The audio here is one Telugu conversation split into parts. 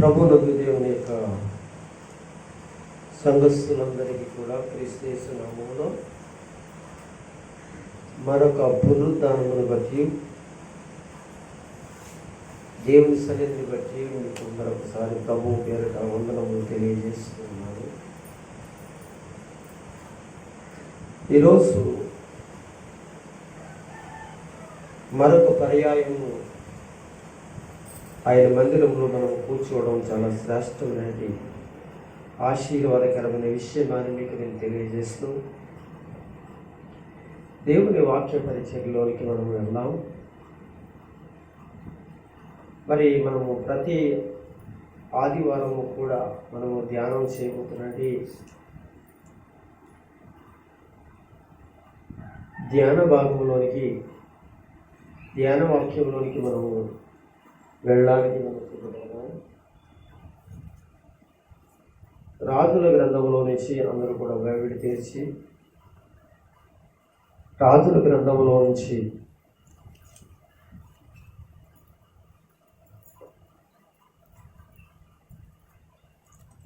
ప్రభువునకు దేవుని యొక్క సంఘస్థులందరికీ కూడా క్రీస్తు యేసు నామములో మరొక పునరుద్ధానమును బట్టి దేవుని సన్నిధిని బట్టి మీకు మరొకసారి ప్రభువు పేరిట వందనములు తెలియజేస్తున్నాను. ఈరోజు మరొక పర్యాయము ఆయన మందిరంలో మనం కూర్చోవడం చాలా శ్రేష్టమైనది, ఆశీర్వాదకరమైన విషయమని మీకు నేను తెలియజేస్తూ దేవుని వాక్య పరిచర్లోనికి మనం వెళ్దాం. మరి మనము ప్రతి ఆదివారము కూడా మనము ధ్యానం చేయబోతున్నది ధ్యాన భాగంలోనికి, ధ్యాన వాక్యంలోనికి మనము వెళ్ళడానికి మనం సిద్ధపడదాం. రాజుల గ్రంథంలో నుంచి అందరూ కూడా బైబిల్ తెరిచి రాజుల గ్రంథంలో నుంచి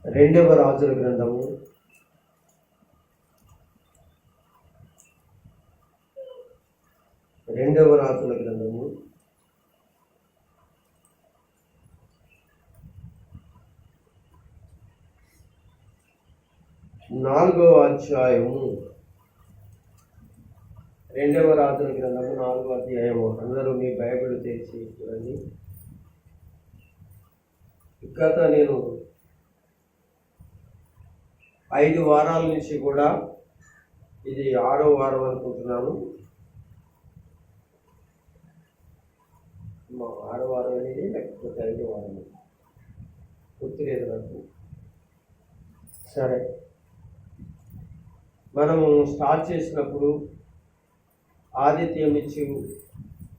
రెండవ రాజుల గ్రంథము 4వ అధ్యాయము, 2వ రాజుల గ్రంథము 4వ అధ్యాయము. అందరూ మీ బైబిల్ తెరిచి చూడండి. గత నేను 5 వారాల నుంచి కూడా ఇది 6వ వారం అనుకుంటున్నాను. 6వ వారం అనేది లేకపోతే 5వ వారం గుర్తులేదు నాకు. సరే, మనము స్టార్ట్ చేసినప్పుడు ఆదిత్యం ఇచ్చి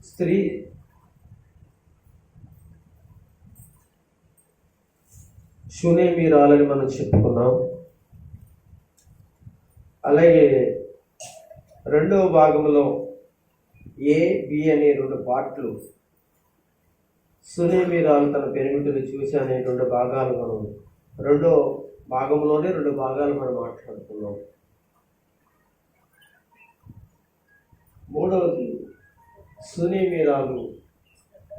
స్త్రీ షూనేమీరాలని మనం చెప్పుకున్నాం. అలాగే రెండవ భాగంలో ఏ బి అనే 2 పార్ట్లు, షూనేమీరాలు తన పెనిమిటిని చూసి అనే 2 భాగాలు మనం రెండో భాగంలోనే 2 భాగాలు మనం మాట్లాడుకున్నాం. మూడవది షూనేమీరాలు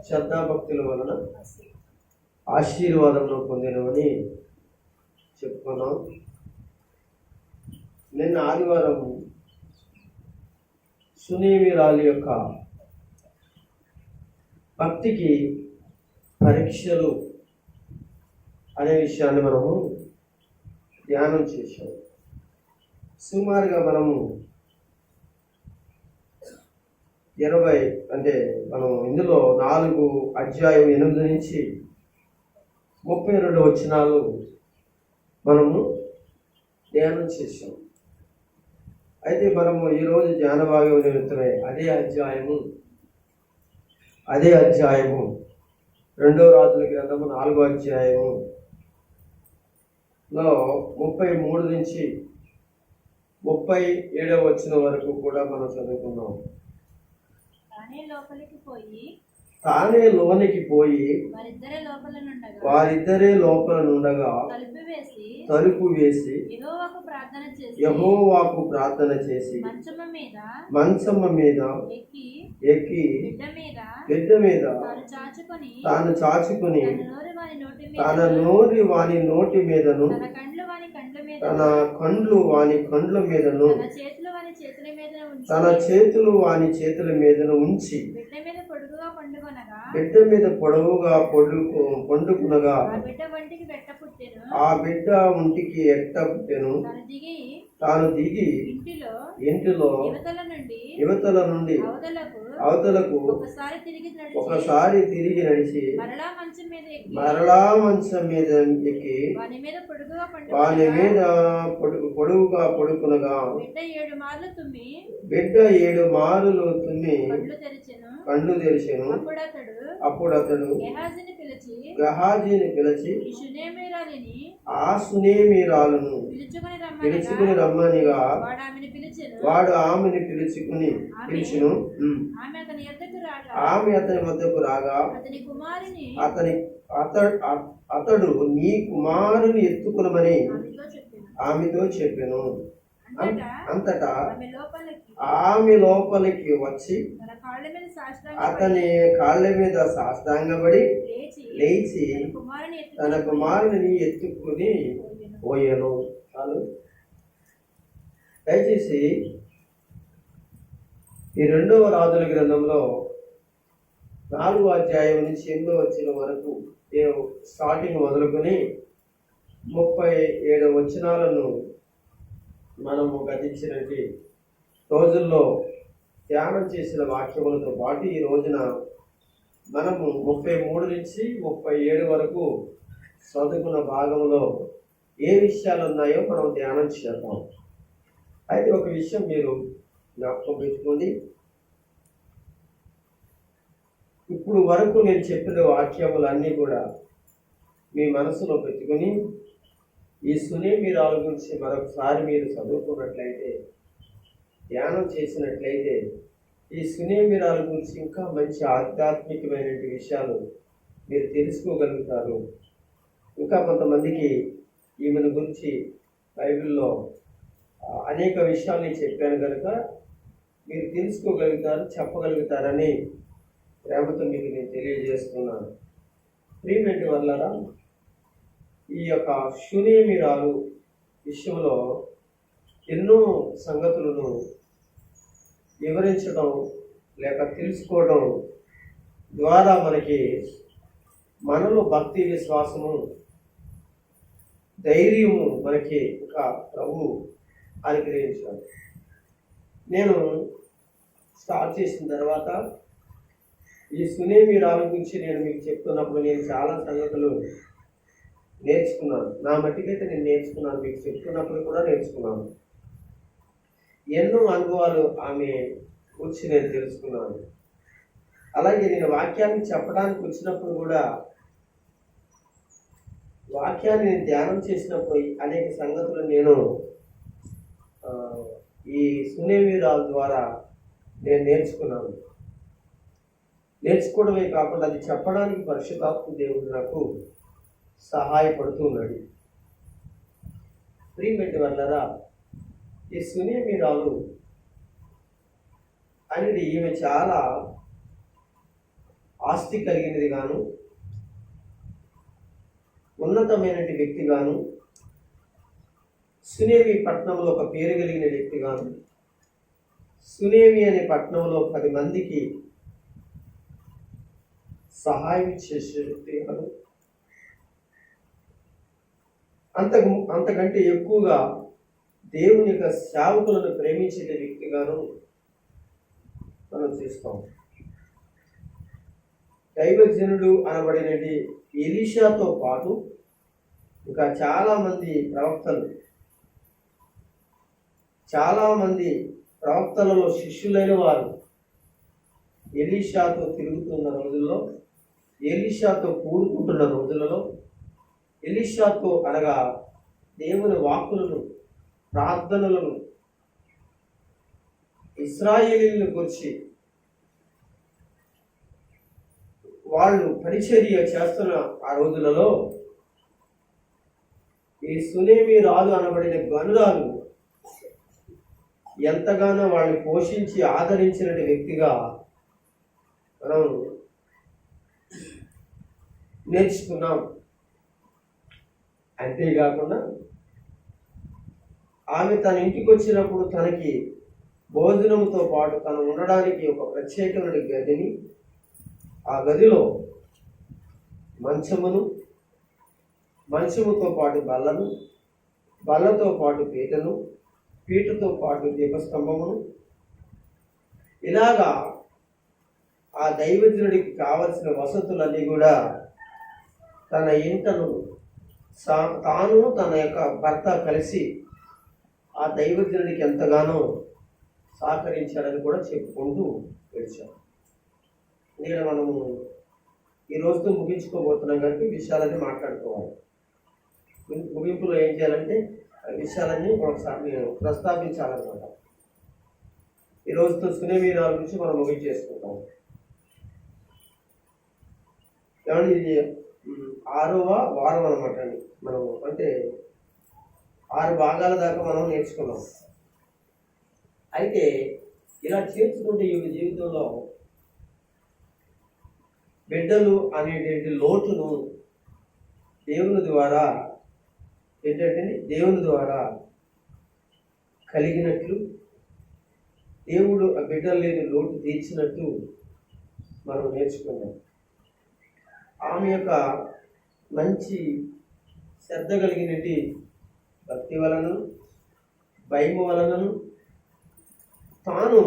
శ్రద్ధాభక్తుల వలన ఆశీర్వాదంలో పొందినవని చెప్పుకున్నాం. నిన్న ఆదివారం షూనేమీరాలు యొక్క భక్తికి పరీక్షలు అనే విషయాన్ని మనము ధ్యానం చేశాం. సుమారుగా మనము 20 అంటే మనం ఇందులో 4 అధ్యాయం 8 నుంచి 32 వచనాలు మనము ధ్యానం చేశాం. అయితే మనము ఈరోజు ధ్యాన భాగం నిమిత్తమై అదే అధ్యాయము 2వ రాజుల గ్రంథము 4వ అధ్యాయములో 33 నుంచి 37వ వచనం వరకు కూడా మనం చదువుకున్నాం. తానే లోనికి పోయి వారిద్దరే లోపల నుండగా తలుపు వేసి యెహోవాకు ప్రార్థన చేసి మంచమ్మ మీద ఎక్కి బిడ్డ మీద తాను చాచుకొని తన నోరి వాని నోటి మీదను తన కండ్లు వాని కండ్ల మీదను తన చేతులు వాని చేతుల మీదను ఉంచి బిడ్డ మీద పొడవుగా పండుకునగా ఆ బిడ్డ ఒంటికి ఎట్ట పుట్టెను. తాను దిగి ఇంటిలో యువతల నుండి అవతలకు ఒకసారి తిరిగి నడిచి మరలా మంచం మీద ఎక్కి వాని మీద పొడుగుగా పడుకునగా బిడ్డ 7 మార్లు తుమ్మి కళ్ళు తెరిచెను. అప్పుడు అతడు గెహాజీని పిలిచి ఆ షూనేమీరాలును పిలుచుకుని రమ్మనిగా వాడు ఆమెను పిలుచును. ఆమె అతని వద్దకు రాగా అతని కుమారుని అతని అతడు నీ కుమారుని ఎత్తుకునమని ఆమెతో చెప్పెను. ఆమెతో చెప్పెను. అంతటా ఆమె లోపలికి ఆమె లోపలికి వచ్చి తన కాళ్ళ మీద అతని కాళ్ళ మీద సాష్టాంగపడి లేచి తన కుమారుని ఎత్తుకుని పోయాను. చాలు. దయచేసి ఈ 2వ రాజుల గ్రంథంలో 4వ అధ్యాయం నుంచి 8వ వచనం వరకు స్టార్టింగ్ మొదలుకొని 37 వచనాలను మనము గతించినట్టు రోజుల్లో ధ్యానం చేసిన వాక్యములతో పాటు ఈ రోజున మనము 33 నుంచి 37 వరకు చదువుకున్న భాగంలో ఏ విషయాలు ఉన్నాయో మనం ధ్యానం చేద్దాం. అయితే ఒక విషయం మీరు జ్ఞాపకం పెట్టుకోండి. ఇప్పుడు వరకు నేను చెప్పిన వాక్యములన్నీ కూడా మీ మనసులో పెట్టుకుని ఈ సునేమిరాల గురించి మరొకసారి మీరు చదువుకున్నట్లయితే, ధ్యానం చేసినట్లయితే ఈ సునేమిరాల గురించి ఇంకా మంచి ఆధ్యాత్మికమైన విషయాలు మీరు తెలుసుకోగలుగుతారు. ఇంకా కొంతమందికి ఈమెను గురించి బైబిల్లో అనేక విషయాలు నేను చెప్పాను కనుక మీరు తెలుసుకోగలుగుతారు, చెప్పగలుగుతారని ప్రేమతో మీకు నేను తెలియజేస్తున్నాను. ప్రియమైన వల్లరా, ఈ యొక్క షూనేమిరాలు విషయంలో ఎన్నో సంగతులను వివరించడం లేక తెలుసుకోవడం ద్వారా మనలో భక్తి, విశ్వాసము, ధైర్యము మనకి ఇంకా ప్రభు అనుగ్రహించాడు. నేను స్టార్ట్ చేసిన తర్వాత ఈ సునేమిరాల గురించి నేను మీకు చెప్తున్నప్పుడు నేను చాలా సంగతులు నేర్చుకున్నాను. నా మట్టికైతే నేను నేర్చుకున్నాను, మీకు చెప్తున్నప్పుడు కూడా నేర్చుకున్నాను. ఎన్నో అనుభవాలు ఆమె గురించి నేను తెలుసుకున్నాను. అలాగే నేను వాక్యాన్ని చెప్పడానికి వచ్చినప్పుడు కూడా, వాక్యాన్ని నేను ధ్యానం చేసినప్పుడు అనేక సంగతులు నేను ఈ సునేమిరాల ద్వారా నేను నేర్చుకున్నాను. నేర్చుకోవడమే కాకుండా అది చెప్పడానికి పరిశుద్ధాత్మ దేవుడు నాకు సహాయపడుతూ ఉన్నాడు. ప్రియమైన వల్లరా, ఈ సునేమిరాలు అనేది ఈమె చాలా ఆస్తి కలిగినది గాను, ఉన్నతమైన వ్యక్తి గాను, సునేమి పట్టణంలో ఒక పేరు కలిగిన వ్యక్తి గాను, సునేమి అనే పట్టణంలో 10 మందికి సహాయం చేసే వ్యక్తి గాను, అంతకంటే ఎక్కువగా దేవుని యొక్క సేవకులను ప్రేమించే వ్యక్తిగాను మనం చూస్తాం. దైవజనుడు అనబడినది ఎలీషాతో పాటు ఇంకా చాలామంది ప్రవక్తలలో శిష్యులైన వారు ఎలీషాతో తిరుగుతున్న రోజుల్లో, ఎలీషాతో కూడుకుంటున్న రోజులలో, ఎలీషాతో అనగా దేవుని వాక్కులను, ప్రార్థనలను, ఇశ్రాయేలీయులను గురించి వాళ్ళు పరిచర్య చేస్తున్న ఆ రోజులలో ఈ సునేమిరాలు అనబడిన గనురాలు ఎంతగానో వాళ్ళని పోషించి ఆదరించిన వ్యక్తిగా మనం నేర్చుకున్నాం. అంతేకాకుండా ఆమె తన ఇంటికి వచ్చినప్పుడు తనకి భోజనంతో పాటు తను ఉండడానికి ఒక ప్రత్యేకమైన గదిని, ఆ గదిలో మంచముతో పాటు బల్లను, బల్లతో పాటు పీటను, పీటతో పాటు దీపస్తంభమును, ఇలాగా ఆ దైవజనుడికి కావలసిన వసతులన్నీ కూడా తన ఇంటను తాను తన యొక్క భర్త కలిసి ఆ దైవజనుడికి ఎంతగానో సహకరించాడని కూడా చెప్పుకుంటూ వచ్చాం. నేను మనము ఈ రోజుతో ముగించుకోబోతున్నాం కనుక విషయాలన్నీ మాట్లాడుకోవాలి. ముగింపులో ఏం చేయాలంటే విషయాలన్నీ ఒకసారి నేను ప్రస్తావించాలన్నమాట. ఈ రోజుతో సునేమిరాల గురించి మనం ముగించేసుకుంటాం. ఏమంటే ఇది 6వ వారం అనమాట అండి. మనం అంటే 6 భాగాల దాకా మనం నేర్చుకున్నాం. అయితే ఇలా చేర్చుకుంటే ఈ జీవితంలో బిడ్డలు అనేటువంటి లోటును దేవుని ద్వారా ఏంటంటే దేవుని ద్వారా కలిగినట్లు, దేవుడు ఆ బిడ్డలు లేని లోటు తీర్చినట్టు మనం నేర్చుకున్నాం. ఆమె యొక్క మంచి శ్రద్ధ కలిగినటి భక్తి వలనను భయము వలనను తాను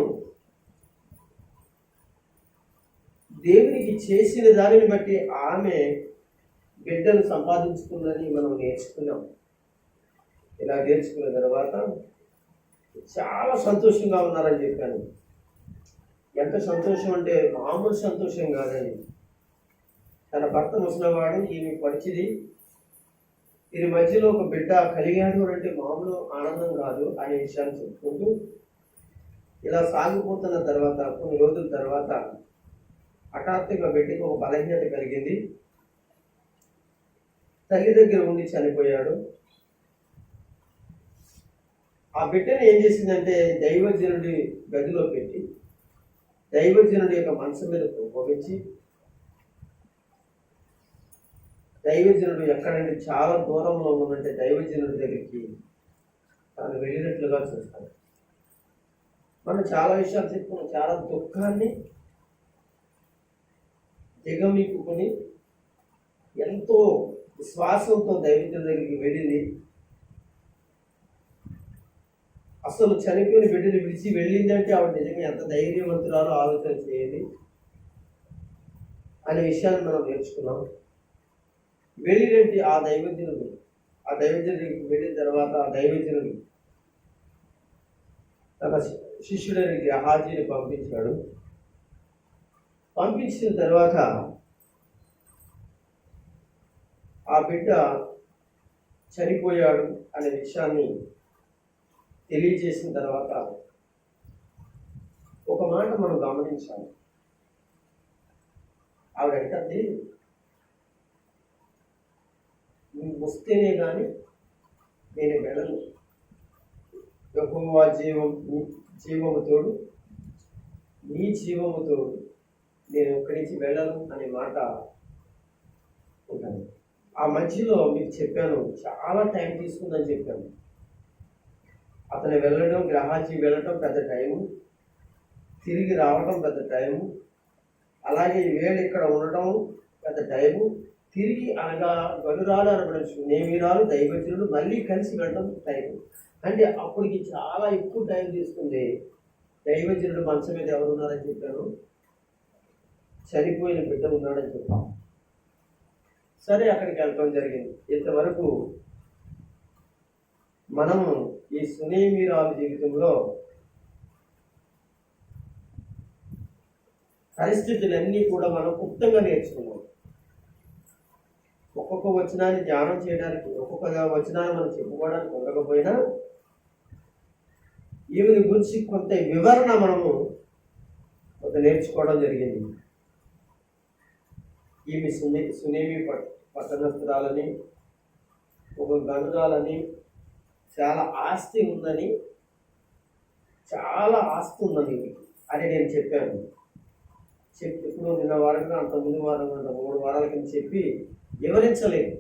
దేవునికి చేసిన దానిని బట్టి ఆమె బిడ్డను సంపాదించుకుందని మనం నేర్చుకున్నాం. ఇలా నేర్చుకున్న తర్వాత చాలా సంతోషంగా ఉన్నారని చెప్పాను. ఎంత సంతోషం అంటే మామూలు సంతోషం కాదని. తన భర్త ముసలివాడు, ఈమె పరిచిది, వీరి మధ్యలో ఒక బిడ్డ కలిగాడు అంటే మామూలు ఆనందం కాదు అనే విషయాన్ని చెప్పుకుంటూ ఇలా సాగిపోతున్న తర్వాత కొన్ని రోజుల తర్వాత హఠాత్తుగా బిడ్డకు ఒక బలహీనత కలిగింది. తల్లి దగ్గర ఉండి చనిపోయాడు. ఆ బిడ్డను ఏం చేసిందంటే దైవజనుడి గదిలో పెట్టి దైవజనుడి యొక్క మనసు మీద కోపించి, దైవజనుడు ఎక్కడంటే చాలా దూరంలో ఉన్నంటే దైవజనుడి దగ్గరికి తాను వెళ్ళినట్లుగా చూస్తాడు. మనం చాలా విషయాలు చెప్పుకున్నాం. చాలా దుఃఖాన్ని దిగమిక్కుని ఎంతో విశ్వాసంతో దైవజనుడి దగ్గరికి వెళ్ళింది. అసలు చనిపోయిన బిడ్డను విడిచి వెళ్ళిందంటే ఆవిడ నిజంగా ఎంత ధైర్యవంతురాలో ఆలోచన చేయండి అనే విషయాన్ని మనం నేర్చుకున్నాం. వెళ్ళినట్టు ఆ దైవజనుడికి వెళ్ళిన తర్వాత ఆ దైవజనుడు తన శిష్యుడైన గెహాజీని పంపించాడు. పంపించిన తర్వాత ఆ బిడ్డ చనిపోయాడు అనే విషయాన్ని తెలియజేసిన తర్వాత ఒక మాట మనం గమనించాలి. ఆవిడంటే నువ్వు వస్తేనే కానీ నేను వెళ్ళను, యెహోవా జీవము తోడు, నీ జీవము తోడు నేను ఇక్కడి నుంచి వెళ్ళను అనే మాట ఉంటాను. ఆ మధ్యలో మీకు చెప్పాను, చాలా టైం తీసుకుందని చెప్పాను. అతను వెళ్ళడం, గ్రహాజీ వెళ్ళటం పెద్ద టైము, తిరిగి రావడం పెద్ద టైము, అలాగే వేళ ఇక్కడ ఉండటం పెద్ద టైము, తిరిగి అనగా గనురాలు అనబడచ్చు నేమిరాలు దైవజనుడు మళ్ళీ కలిసి వెళ్ళడం టైం. అంటే అప్పటికి చాలా ఎక్కువ టైం తీసుకుంది. దైవజనుడు మనసు మీద ఎవరు ఉన్నారని చెప్పాను, చనిపోయిన బిడ్డ ఉన్నాడని చెప్పాం. సరే అక్కడికి వెళ్ళడం జరిగింది. ఇంతవరకు మనము ఈ సునేమిరాలు జీవితంలో పరిస్థితులన్నీ కూడా మనం క్లుప్తంగా నేర్చుకున్నాం. ఒక్కొక్క వచనాన్ని ధ్యానం చేయడానికి, ఒక్కొక్క వచనాన్ని మనం చెప్పుకోవడానికి ఉండకపోయినా ఈమెను గురించి కొంత వివరణ మనము కొంత నేర్చుకోవడం జరిగింది. ఈమె సునేమి పట్టణస్థురాలని, ఒక గనురాలని, చాలా ఆస్తి ఉందని, చాలా ఆస్తి ఉందని అని నేను చెప్పాను. ఇప్పుడు నిన్న వారంగా అంత ముందు వారం 3 వారాల కింద చెప్పి వివరించలేదు.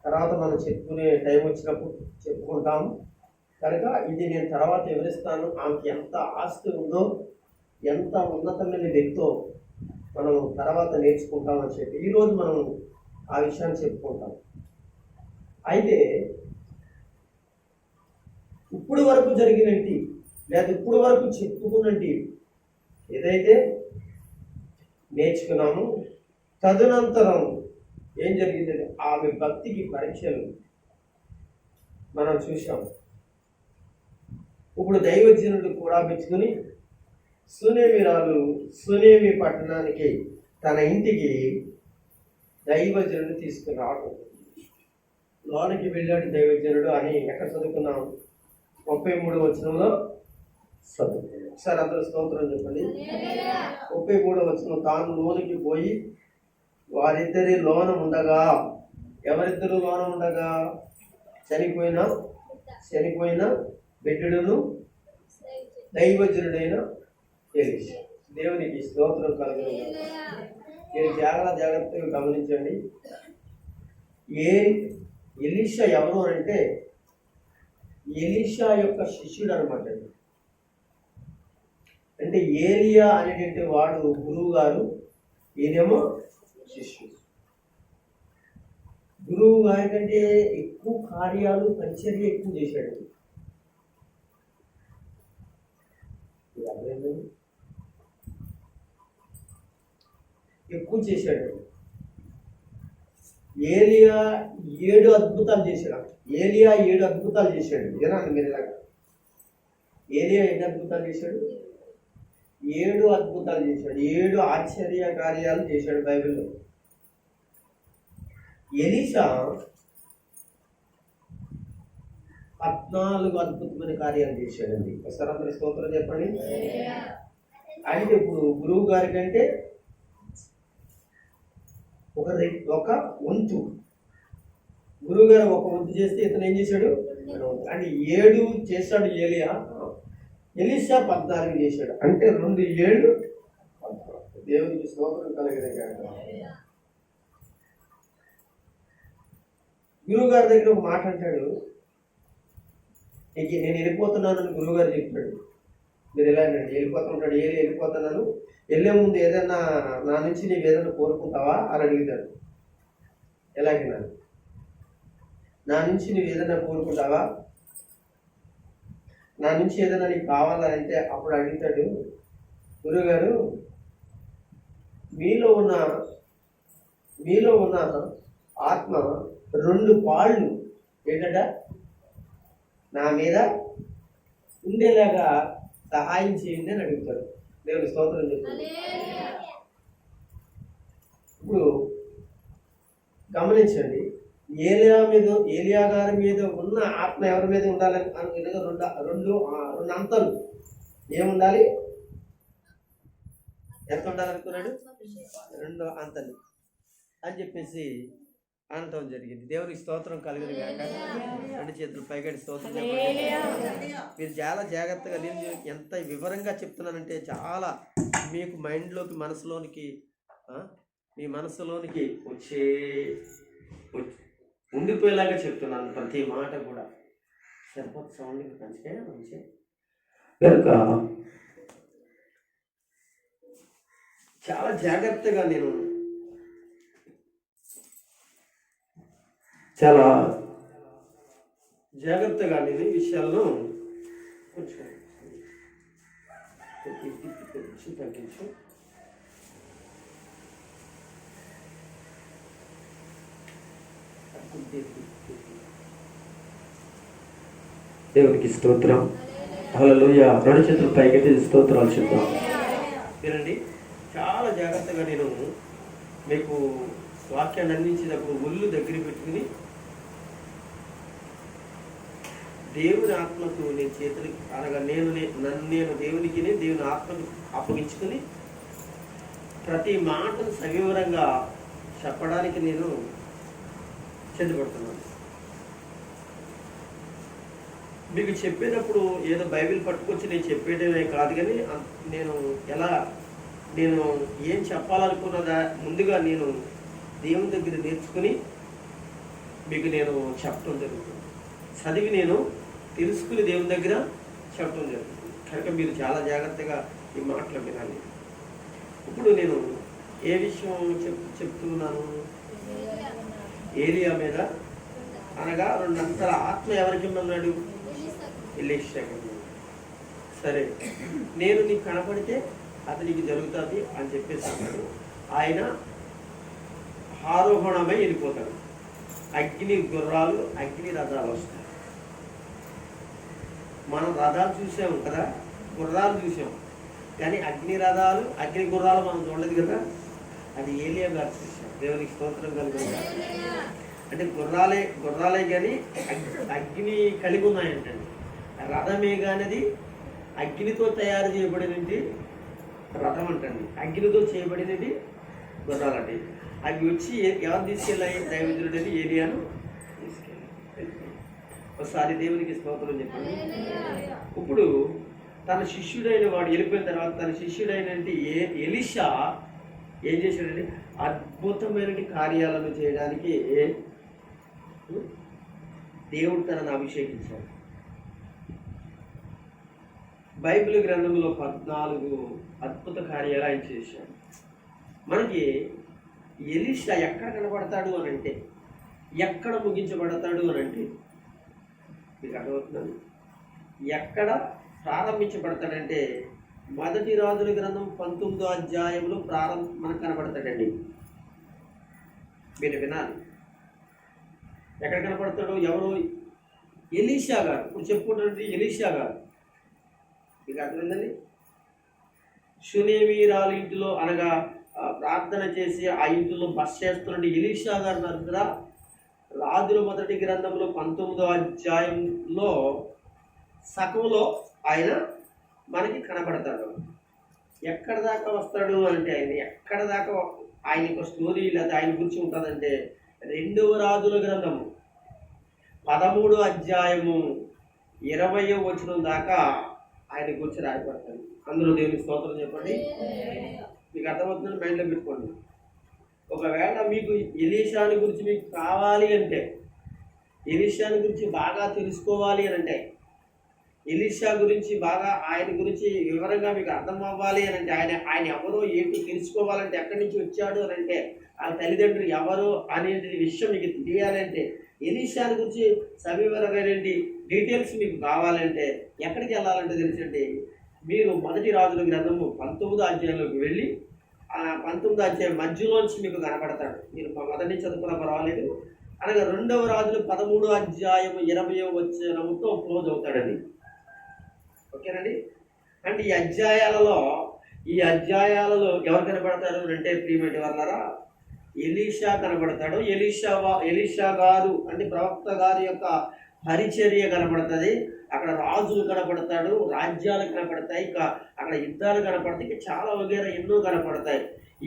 తర్వాత మనం చెప్పుకునే టైం వచ్చినప్పుడు చెప్పుకుంటాము కనుక ఇది నేను తర్వాత వివరిస్తాను. ఆమెకి ఎంత ఆస్తి ఉందో, ఎంత ఉన్నతమైన వ్యక్తో మనం తర్వాత నేర్చుకుంటామని చెప్పి ఈరోజు మనం ఆ విషయాన్ని చెప్పుకుంటాం. అయితే ఇప్పుడు వరకు జరిగినట్టు లేదా ఇప్పుడు వరకు చెప్పుకున్నట్టు ఏదైతే నేర్చుకున్నామో తదనంతరం ఏం జరిగిందంటే ఆమె భక్తికి పరీక్షలు మనం చూసాం. ఇప్పుడు దైవజనుడు కూడా మెచ్చుకుని సునేమి పట్టణానికి తన ఇంటికి దైవజనుడు తీసుకురావడం. లోనికి వెళ్ళాడు దైవజనుడు అని ఎక్కడ చదువుకున్నాం? 33వ వచనంలో చదువుకున్నాం. ఒకసారి అందరూ స్తోత్రం చెప్పండి. 33వ వచనం, తాను లోనికి పోయి వారిద్దరి లోన ఉండగా, ఎవరిద్దరు లోన ఉండగా? చనిపోయిన బిడ్డడును దైవజనుడైన ఎలీషా. దేవునికి స్తోత్రం కలుగును గాక. మీరు జాగ్రత్తగా గమనించండి. ఎలీషా ఎవరు అంటే ఎలీషా యొక్క శిష్యుడు అనమాట. అంటే ఏలియా అనేటువంటి వాడు గురువు గారు, ఈయనేమో శిష్యుడు. గురువు గారి కంటే ఎక్కువ కార్యాలు, పరిచర్య ఎక్కువ చేశాడు. ఎక్కువ చేశాడు. ఏలియా 7 అద్భుతాలు చేశాడు. ఏలియా 7 అద్భుతాలు చేశాడు. వినండి మీరు ఇలాగా. ఏలియా ఎన్ని అద్భుతాలు చేశాడు? 7 అద్భుతాలు చేశాడు. 7 ఆశ్చర్య కార్యాలు చేశాడు బైబిల్లో. ఎలీషా 14 అద్భుతమైన కార్యాలు చేశాడండి. ఒకసారి అందరి స్తోత్రం చెప్పండి. అయితే ఇప్పుడు గురువు గారి కంటే ఒక వంతు, గురువు గారు ఒక వంతు చేస్తే ఇతను ఏం చేశాడు? అంటే 7 చేశాడు ఏలియా. ఎలీషా 14 చేశాడు. అంటే 2 7 దేవునికి స్తోత్రం కలిగిన కాక. గురువు గారి దగ్గర ఒక మాట అంటాడు, నేను వెళ్ళిపోతున్నానని గురువు గారు చెప్పాడు. మీరు ఎలా అండి? వెళ్ళిపోతుంటాడు. వెళ్ళిపోతున్నాను, వెళ్ళే ముందు ఏదైనా నా నుంచి నీవు ఏదైనా కోరుకుంటావా అని అడుగుతాడు. ఎలాగైనా నా నుంచి నువ్వు ఏదైనా కోరుకుంటావా, నా నుంచి ఏదైనా నీకు కావాలని అంటే అప్పుడు అడుగుతాడు, గురువుగారు మీలో ఉన్న ఆత్మ 2 పాళ్ళు ఏంటంట నా మీద ఉండేలాగా సహాయం చేయండి అని అడుగుతాడు. దేవుని స్తోత్రం చెప్తాడు. ఇప్పుడు గమనించండి, ఏలియా గారి మీద ఉన్న ఆత్మ ఎవరి మీద ఉండాలని అనుకునేది? రెండు అంతలు ఏముండాలి? ఎంత ఉండాలనుకున్నాడు? 2 అంతలు అని చెప్పేసి అనటం జరిగింది. దేవునికి స్తోత్రం కలిగిన గాక. 2 చేతులు పైగడి స్తోత్రం చెప్పండి. మీరు చాలా జాగ్రత్తగా, నేను ఎంత వివరంగా చెప్తున్నానంటే చాలా మీకు మైండ్లోకి, మనసులోనికి, మీ మనసులోనికి ఉండిపోయేలాగా చెప్తున్నాను ప్రతి మాట కూడా. సరిపోతే సౌండ్ మంచిగా కనుక చాలా జాగ్రత్తగా నేను ఈ విషయాలను కొంచెం తగ్గించు. దేవునికి స్తోత్రం. హల్లెలూయా. 2 చేతులు పైకెత్తి స్తోత్రాలు చెప్తాం. వినండి, చాలా జాగ్రత్తగా నేను మీకు వాక్యాన్ని అందించేటప్పుడు ఒళ్ళు దగ్గర పెట్టుకుని దేవుని ఆత్మకు నేను చేతులకి అనగా నేను దేవునికి దేవుని ఆత్మకు అప్పగించుకుని ప్రతి మాటను సవివరంగా చెప్పడానికి నేను సిద్ధపడుతున్నాను. మీకు చెప్పేటప్పుడు ఏదో బైబిల్ పట్టుకొచ్చి నేను చెప్పేయడమే కాదు, కానీ నేను ఏం చెప్పాలనుకున్నదా ముందుగా నేను దేవుని దగ్గర నేర్చుకుని మీకు నేను చెప్పడం జరుగుతుంది. చదివి నేను తెలుసుకుని దేవుని దగ్గర చెప్పడం జరుగుతుంది. కనుక మీరు చాలా జాగ్రత్తగా ఈ మాటలు వినాలి. ఇప్పుడు నేను ఏ విషయం చెప్తున్నాను? ఏలియా మీద, అనగా 2 అంతల ఆత్మ ఎవరికి ఉన్నాడు? ఎలీషా. సరే, నేను నీకు కనపడితే అతనికి జరుగుతుంది అని చెప్పేసి అన్నాడు. ఆయన ఆరోహణమై వెళ్ళిపోతాడు. అగ్ని గుర్రాలు, అగ్ని రథాలు వస్తాయి. మనం రథాలు చూసాము కదా, గుర్రాలు చూసాము, కానీ అగ్ని రథాలు, అగ్ని గుర్రాలు మనం చూడలేదు కదా. అది ఏలియా గారు చూసాం. దేవునికి స్తోత్రం కలుగుతుంది. అంటే గుర్రాలే కానీ అగ్ని కలిగి ఉన్నాయంటండి. రథమే కానిది అగ్నితో తయారు చేయబడినది రథం అంటండి. అగ్నితో చేయబడినది గుర్రాలండి. అవి వచ్చి ఎవరు తీసుకెళ్ళాయి? దైవజనుడని ఏలియాను తీసుకెళ్ళి. ఒకసారి దేవునికి స్తోత్రం చెప్పండి. ఇప్పుడు తన శిష్యుడైన వాడు వెళ్ళిపోయిన తర్వాత తన శిష్యుడైన ఎలీషా ఏం చేశాడంటే అద్భుతమైన కార్యాలను చేయడానికి దేవుడు తనను అభిషేకించాడు. బైబిల్ గ్రంథంలో 14 అద్భుత కార్యాలు ఆయన చేశాడు. మనకి ఎలీషా ఎక్కడ కనబడతాడు అని అంటే, ఎక్కడ ముగించబడతాడు అని అంటే, మీకు అర్థమవుతుందండి. ఎక్కడ ప్రారంభించబడతాడంటే మొదటి రాజుల గ్రంథం 19వ అధ్యాయంలో మనకు కనబడతాడండి. మీరు వినాలి. ఎక్కడ కనపడతాడు? ఎవరు? ఎలీషా గారు. ఇప్పుడు చెప్పుకుంటే ఎలీషా గారు. మీకు అర్థమైందండి. షునేమీరాలు ఇంటిలో అనగా ప్రార్థన చేసి ఆ ఇంటిలో బస చేస్తున్న ఎలీషా గారి దగ్గర రాజుల మొదటి గ్రంథంలో 19వ అధ్యాయంలో సగంలో ఆయన మనకి కనబడతాడు. ఎక్కడ దాకా వస్తాడు అంటే ఆయన ఎక్కడ దాకా ఆయనకు స్టోరీ లేదా ఆయన గురించి ఉంటుందంటే 2వ రాజుల గ్రంథము 13వ అధ్యాయము 20వ వచనం దాకా ఆయన గురించి రాయబడతాడు. అందులో దేవుని స్తోత్రం చెప్పండి. మీకు అర్థమవుతుందని మైండ్లో పెట్టుకోండి. ఒకవేళ మీకు ఎలీషాని గురించి మీకు కావాలి అంటే, ఎలీషాని గురించి బాగా తెలుసుకోవాలి అని అంటే, ఎలీషా గురించి బాగా ఆయన గురించి వివరంగా మీకు అర్థం అవ్వాలి అని అంటే, ఆయన ఎవరో ఏంటి తెలుసుకోవాలంటే, ఎక్కడి నుంచి వచ్చాడు అని అంటే, ఆ తల్లిదండ్రులు ఎవరు అనేది విషయం మీకు తెలియాలంటే, ఎలీషాని గురించి సవివరమైన డీటెయిల్స్ మీకు కావాలంటే ఎక్కడికి వెళ్ళాలంటే తెలుసండి, మీరు మొదటి రాజుల గ్రంథము 19వ అధ్యాయంలోకి వెళ్ళి ఆ 19వ అధ్యాయం మధ్యలోంచి మీకు కనపడతాడు. మీరు మొదటి చదువుకున్న పర్వాలేదు. అనగా 2వ రాజులు 13వ అధ్యాయం 20వ వచనంతో క్లోజ్ అవుతాడండి. ఓకేనండి. అంటే ఈ అధ్యాయాలలో ఎవరు కనబడతారు అంటే ప్రియమైన వాళ్ళారా, ఎలీషా కనబడతాడు. ఎలీషా గారు అంటే ప్రవక్త గారి యొక్క పరిచర్య కనబడుతుంది. అక్కడ రాజులు కనపడతాడు, రాజ్యాలు కనపడతాయి, ఇంకా అక్కడ యుద్ధాలు కనపడతాయి, ఇంకా చాలా వగేరా ఎన్నో కనపడతాయి.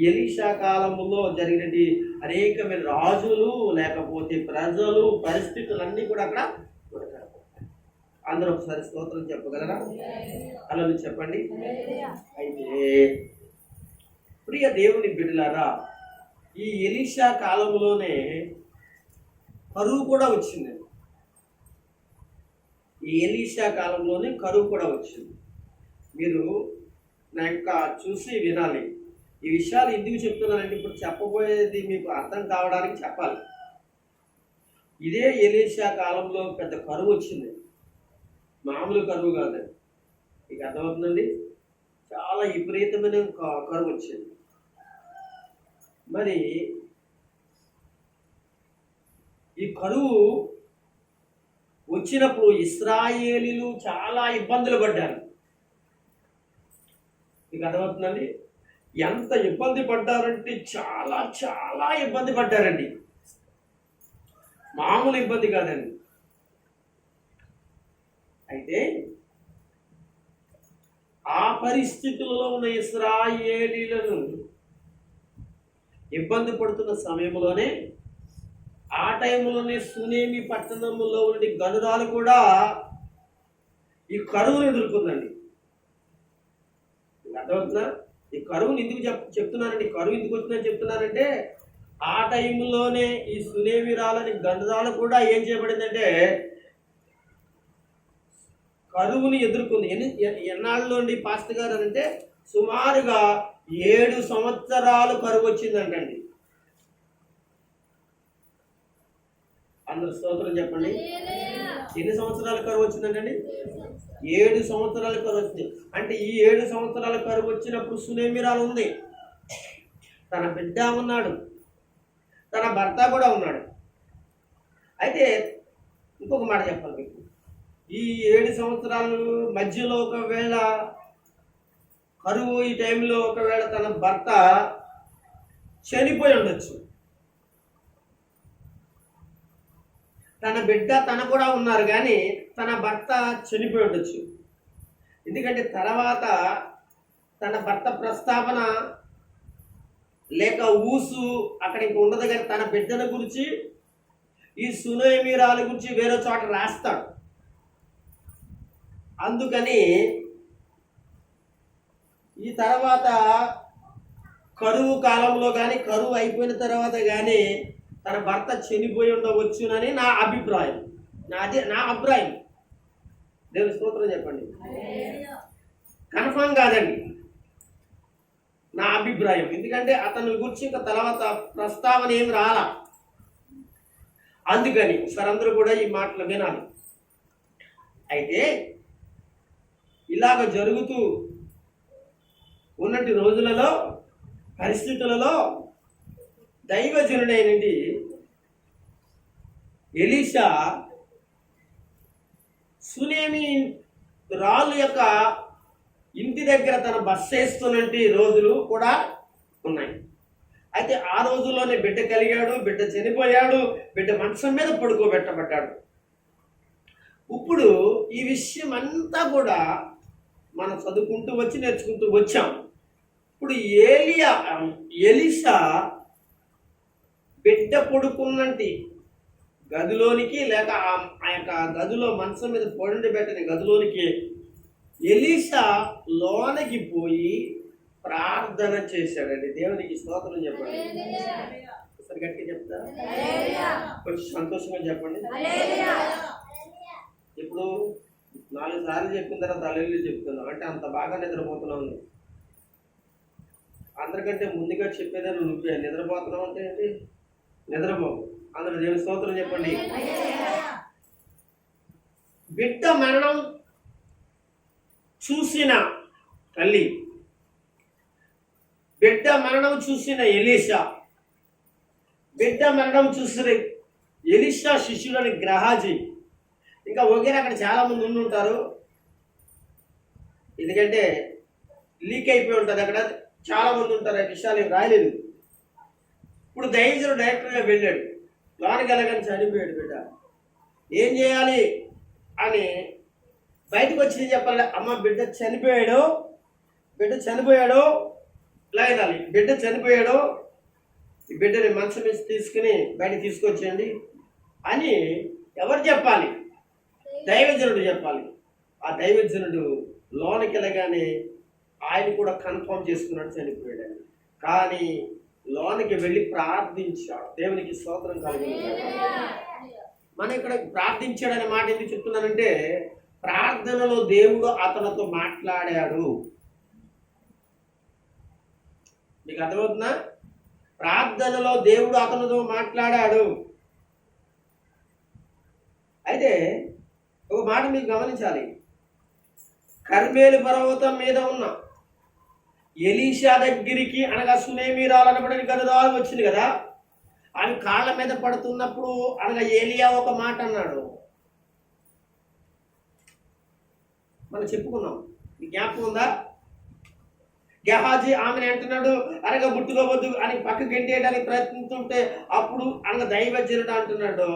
ఎలీషా కాలంలో జరిగినటువంటి అనేకమైన రాజులు లేకపోతే ప్రజలు పరిస్థితులన్నీ కూడా అక్కడ కనపడతాయి. అందరూ ఒకసారి స్తోత్రం చెప్పగలరా? అలా చెప్పండి. అయితే ప్రియ దేవుని బిడ్డలారా, ఈ ఎలీషా కాలంలోనే కరువు కూడా వచ్చింది. ఈ ఎలీషా కాలంలోనే కరువు కూడా వచ్చింది. మీరు నా యొక్క చూసి వినాలి. ఈ విషయాలు ఎందుకు చెప్తున్నానంటే, ఇప్పుడు చెప్పబోయేది మీకు అర్థం కావడానికి చెప్పాలి. ఇదే ఎలీషా కాలంలో పెద్ద కరువు వచ్చింది. మామూలు కరువు కాదండి. మీకు అర్థమవుతుందండి. చాలా విపరీతమైన కరువు వచ్చింది. మరి ఈ కరువు వచ్చినప్పుడు ఇశ్రాయేలీలు చాలా ఇబ్బందులు పడ్డారు. మీకు అర్థమవుతుందండి. ఎంత ఇబ్బంది పడ్డారంటే చాలా చాలా ఇబ్బంది పడ్డారండి. మామూలు ఇబ్బంది కాదండి. అయితే ఆ పరిస్థితులలో ఉన్న ఇశ్రాయేలీలను ఇబ్బంది పడుతున్న సమయంలోనే, ఆ టైంలోనే సునేమి పట్టణంలో ఉండే గనురాలు కూడా ఈ కరువును ఎదుర్కొందండి. అర్థమవుతుందా? ఈ కరువుని ఎందుకు చెప్తున్నానండి, కరువు ఎందుకు వచ్చిందని చెప్తున్నానంటే, ఆ టైంలోనే ఈ సునేమిరాలని గనురాలు కూడా ఏం చేయబడిందంటే కరువుని ఎదుర్కొంది. ఎన్నాళ్ళలోండి పాస్టర్ గారు అంటే సుమారుగా 7 సంవత్సరాలు కరువు వచ్చిందంటండి. అందరూ స్తోత్రం చెప్పండి. ఎన్ని సంవత్సరాల కరువు వచ్చిందంటండి? 7 సంవత్సరాల కరువు వచ్చింది. అంటే ఈ 7 సంవత్సరాల కరువు వచ్చినప్పుడు సునేమిరాలు ఉంది, తన బిడ్డ ఉన్నాడు, తన భర్త కూడా ఉన్నాడు. అయితే ఇంకొక మాట చెప్పాలి మీకు. ఈ 7 సంవత్సరాల మధ్యలో ఒకవేళ కరువు ఈ టైంలో ఒకవేళ తన భర్త చనిపోయి ఉండొచ్చు, తన బిడ్డ తన కూడా ఉన్నారు కానీ తన భర్త చనిపోయి ఉండొచ్చు. ఎందుకంటే తర్వాత తన భర్త ప్రస్తావన లేక ఊసు అక్కడ ఇంక ఉండదు, కానీ తన బిడ్డల గురించి ఈ సునేమిరాల గురించి వేరే చోట రాస్తాడు. అందుకని ఈ తర్వాత కరువు కాలంలో కానీ కరువు అయిపోయిన తర్వాత కానీ తన భర్త చనిపోయి ఉండవచ్చునని నా అభిప్రాయం. నా అభిప్రాయం. దేవుని స్తోత్రం చెప్పండి. కన్ఫర్మ్ కాదండి, నా అభిప్రాయం. ఎందుకంటే అతని గురించి ఇంకా తర్వాత ప్రస్తావన ఏం రాలా. అందుకని సరందరూ కూడా ఈ మాటలు వినాలి. అయితే ఇలాగ జరుగుతూ ఉన్నటి రోజులలో, పరిస్థితులలో దైవజనుడైనది ఎలీషా సునేమి రాళ్ళు యొక్క ఇంటి దగ్గర తన బస చేస్తున్నట్టు రోజులు కూడా ఉన్నాయి. అయితే ఆ రోజుల్లోనే బిడ్డ కలిగాడు, బిడ్డ చనిపోయాడు, బిడ్డ మంచం మీద పడుకోబెట్టబడ్డాడు. ఇప్పుడు ఈ విషయం అంతా కూడా మనం చదువుకుంటూ వచ్చి నేర్చుకుంటూ వచ్చాం. ఇప్పుడు ఎలీషా బిడ్డ పడుకున్నటి గదిలోనికి, లేక ఆ యొక్క గదిలో మంచం మీద పొండి పెట్టిన గదిలోనికి ఎలీషా లోనికి పోయి ప్రార్థన చేశాడండి. దేవునికి స్తోత్రం చెప్పండి. ఒకసారి గట్టిగా చెప్తా, కొంచెం సంతోషంగా చెప్పండి. ఇప్పుడు 4 సార్లు చెప్పిన తర్వాత అల్లెల్లి చెప్తున్నాం అంటే అంత బాగా నిద్రపోతున్నావు. అందరికంటే ముందుగా చెప్పేదే నువ్వే. నిద్రపోతున్నావు అంటే ఏంటి? నిద్రపోవు. అందరూ దేవుని స్తోత్రం చెప్పండి. బిడ్డ మరణం చూసిన తల్లి, బిడ్డ మరణం చూసిన ఎలీషా, బిడ్డ మరణం చూసిన ఎలీషా శిష్యులని గ్రహాజీ, ఇంకా ఒకేలా అక్కడ చాలా మంది ఉండి ఉంటారు. ఎందుకంటే లీక్ అయిపోయి ఉంటుంది, అక్కడ చాలా మంది ఉంటారు. ఆ విషయాలు ఏం రాయలేదు. ఇప్పుడు దైవజనుడు డైరెక్టర్గా వెళ్ళాడు. లోనికి వెళ్ళగానే చనిపోయాడు బిడ్డ. ఏం చేయాలి అని బయటకు వచ్చి చెప్పాలి. అమ్మ బిడ్డ చనిపోయాడు, బిడ్డ చనిపోయాడు, లేదాలి బిడ్డ చనిపోయాడు, ఈ బిడ్డని మనసు మీద తీసుకుని బయట తీసుకొచ్చేయండి అని ఎవరు చెప్పాలి? దైవజనుడు చెప్పాలి. ఆ దైవజనుడు లోనికి వెళ్ళగానే ఆయన కూడా కన్ఫర్మ్ చేసుకున్నాడు, చనిపోయాడు. కానీ లోనికి వెళ్ళి ప్రార్థించాడు. దేవునికి స్తోత్రం కలుగుతుంది. మనం ఇక్కడ ప్రార్థించాడనే మాట ఎందుకు చెప్తున్నానంటే, ప్రార్థనలో దేవుడు అతనితో మాట్లాడాడు. మీకు అర్థమవుతుందా? ప్రార్థనలో దేవుడు అతనితో మాట్లాడాడు. అయితే ఒక మాట మీకు గమనించాలి. కర్మేలు పర్వతం మీద ఉన్న ఎలీషా దగ్గరికి, అనగా సునేమిరాలు అనబడిన గనురాలు వచ్చింది కదా, ఆమె కాళ్ళ మీద పడుతున్నప్పుడు అనగా ఏలియా ఒక మాట అన్నాడు. మనం చెప్పుకున్నాం, మీ జ్ఞాపకం ఉందా? గెహాజీ ఆమెను అంటున్నాడు, అనగా ముట్టుకోవద్దు అని పక్కకి గెంటేయడానికి ప్రయత్నిస్తుంటే అప్పుడు అనగా దైవజనుడు అంటున్నాడు,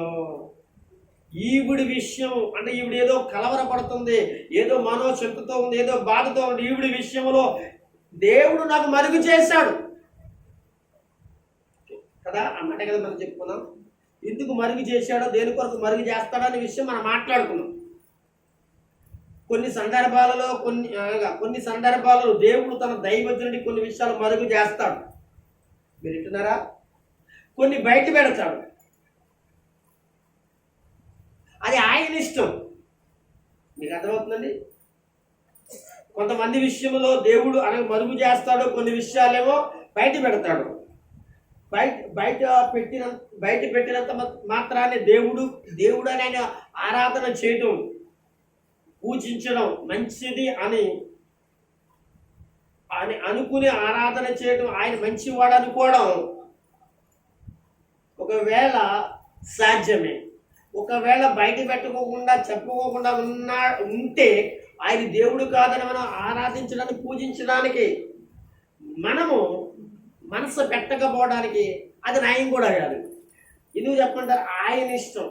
ఈవిడి విషయం అంటే ఈవిడ ఏదో కలవరపడుతుంది, ఏదో మనోశక్తితో ఉంది, ఏదో బాధతో ఉంది. ఈవిడి విషయంలో దేవుడు నాకు మరుగు చేశాడు కదా అన్నట్టే కదా మనం చెప్పుకున్నాం. ఎందుకు మరుగు చేశాడో, దేని కొరకు మరుగు చేస్తాడో అనే విషయం మనం మాట్లాడుకున్నాం. కొన్ని సందర్భాలలో దేవుడు తన దైవజనుడికి కొన్ని విషయాలు మరుగు చేస్తాడు. మీరు వింటున్నారా? కొన్ని బయట పెడతాడు, అది ఆయన ఇష్టం. మీకు అర్థమవుతుందండి? కొంతమంది విషయంలో దేవుడు అనగా మరుగు చేస్తాడు, కొన్ని విషయాలేమో బయట పెడతాడు. బయట పెట్టినంత మాత్రాన్ని దేవుడు అని ఆయన ఆరాధన చేయటం, పూజించడం మంచిది అని అనుకుని ఆరాధన చేయడం, ఆయన మంచివాడు అనుకోవడం ఒకవేళ సాధ్యమే. ఒకవేళ బయట పెట్టుకోకుండా చెప్పుకోకుండా ఉంటే ఆయన దేవుడు కాదని మనం ఆరాధించడానికి, పూజించడానికి, మనము మనసు పెట్టకపోవడానికి అది న్యాయం కూడా కాదు. ఎందుకు చెప్పంటారు? ఆయన ఇష్టం.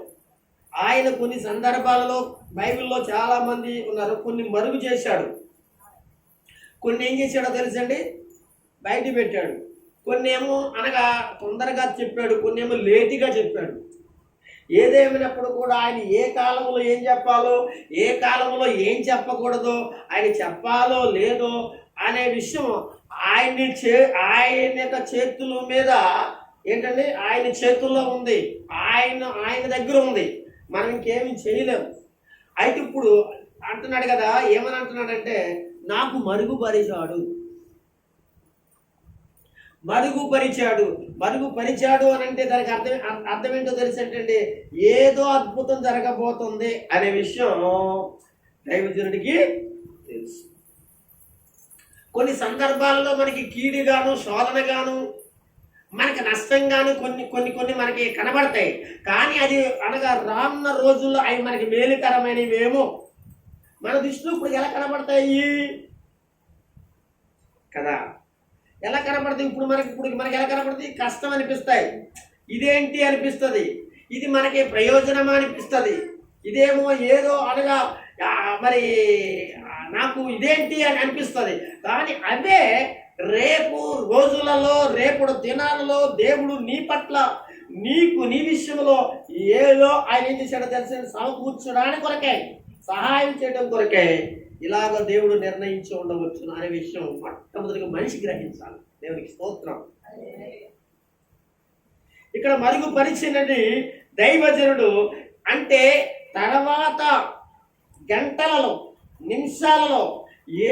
ఆయన కొన్ని సందర్భాలలో బైబిల్లో చాలా మంది ఉన్నారు, కొన్ని మరుగు చేశాడు, కొన్ని ఏం చేశాడో తెలుసండి, బయట పెట్టాడు. కొన్ని ఏమో అనగా తొందరగా చెప్పాడు, కొన్ని ఏమో లేటుగా చెప్పాడు. ఏదేమైనప్పుడు కూడా ఆయన ఏ కాలంలో ఏం చెప్పాలో, ఏ కాలంలో ఏం చెప్పకూడదో, ఆయన చెప్పాలో లేదో అనే విషయం ఆయన యొక్క చేతుల మీద ఏంటంటే ఆయన చేతుల్లో ఉంది, ఆయన దగ్గర ఉంది. మనం ఇంకేమీ చేయలేము. అయితే ఇప్పుడు అంటున్నాడు కదా, ఏమని అంటున్నాడంటే నాకు మరుగుపరిచాడు అని అంటే దానికి అర్థం ఏంటో తెలిసేటండి, ఏదో అద్భుతం జరగబోతుంది అనే విషయం దైవజనుడికి తెలుసు. కొన్ని సందర్భాల్లో మనకి కీడుగాను శోధనగాను మనకి నష్టంగాను కొన్ని మనకి కనబడతాయి. కానీ అది అనగా రానున్న రోజుల్లో అవి మనకి మేలుకరమైనవేమో మన దృష్టిలో ఇప్పుడు ఎలా కనబడతాయి కదా, ఎలా కనబడతాయి ఇప్పుడు మనకి ఎలా కనబడుతుంది? కష్టం అనిపిస్తాయి, ఇదేంటి అనిపిస్తుంది, ఇది మనకి ప్రయోజనం అనిపిస్తుంది, ఇదేమో ఏదో అనగా మరి నాకు ఇదేంటి అని అనిపిస్తుంది. కానీ అవే రేపు రోజులలో రేపు దినాలలో దేవుడు నీ పట్ల నీ విషయంలో ఏదో ఆయన ఏం చేశాడో తెలిసి సమకూర్చడానికి కొరకే, సహాయం చేయడం కొరకే ఇలాగ దేవుడు నిర్ణయించి ఉండవచ్చు అనే విషయం మొట్టమొదటిగా మనిషి గ్రహించాలి. దేవునికి స్తోత్రం. ఇక్కడ మరుగుపరిచినది దైవజనుడు అంటే తర్వాత గంటలలో నిమిషాలలో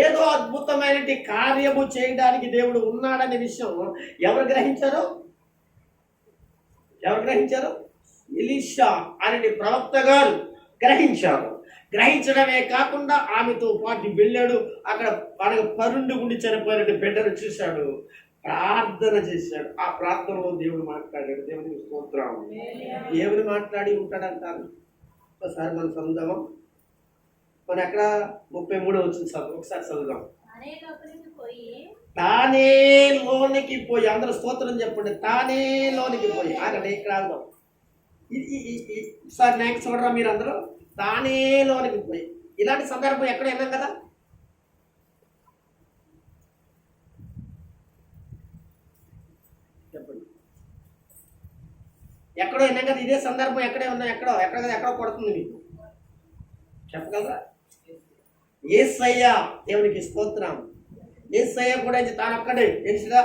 ఏదో అద్భుతమైన కార్యము చేయడానికి దేవుడు ఉన్నాడనే విషయం ఎవరు గ్రహించారు? ఎలీషా అనే ప్రవక్త గారు గ్రహించారు. గ్రహించడమే కాకుండా ఆమెతో పాటు వెళ్ళాడు. అక్కడ పరుండు గుండి చనిపోయినట్టు బిడ్డను చూశాడు, ప్రార్థన చేశాడు. ఆ ప్రార్థనలో దేవుడు మాట్లాడాడు. దేవునికి స్తోత్రం. దేవుడు మాట్లాడి ఉంటాడంటారు. ఒకసారి మనం చదువుదామా? మనం ఎక్కడ 33 వచ్చింది సార్, ఒకసారి చదువుదాం. తానే లోనికి పోయి, అందరూ స్తోత్రం చెప్పండి. తానే లోనికి పోయి, అక్కడ ఇక్కడ వెళ్దాం. సార్ నెక్స్ట్ చూడరా మీరు అందరూ. తానే లోనికి పోయి, ఇలాంటి సందర్భం ఎక్కడ విన్నాం కదా. చెప్పండి, ఎక్కడో విన్నాం కదా ఇదే సందర్భం. ఎక్కడే ఉన్నాం, ఎక్కడో కొడుతుంది మీకు చెప్పగలరా? యేసయ్య, దేవునికి స్తోత్రం. యేసయ్య కూడా తాను ఒక్కడే తెలుసుగా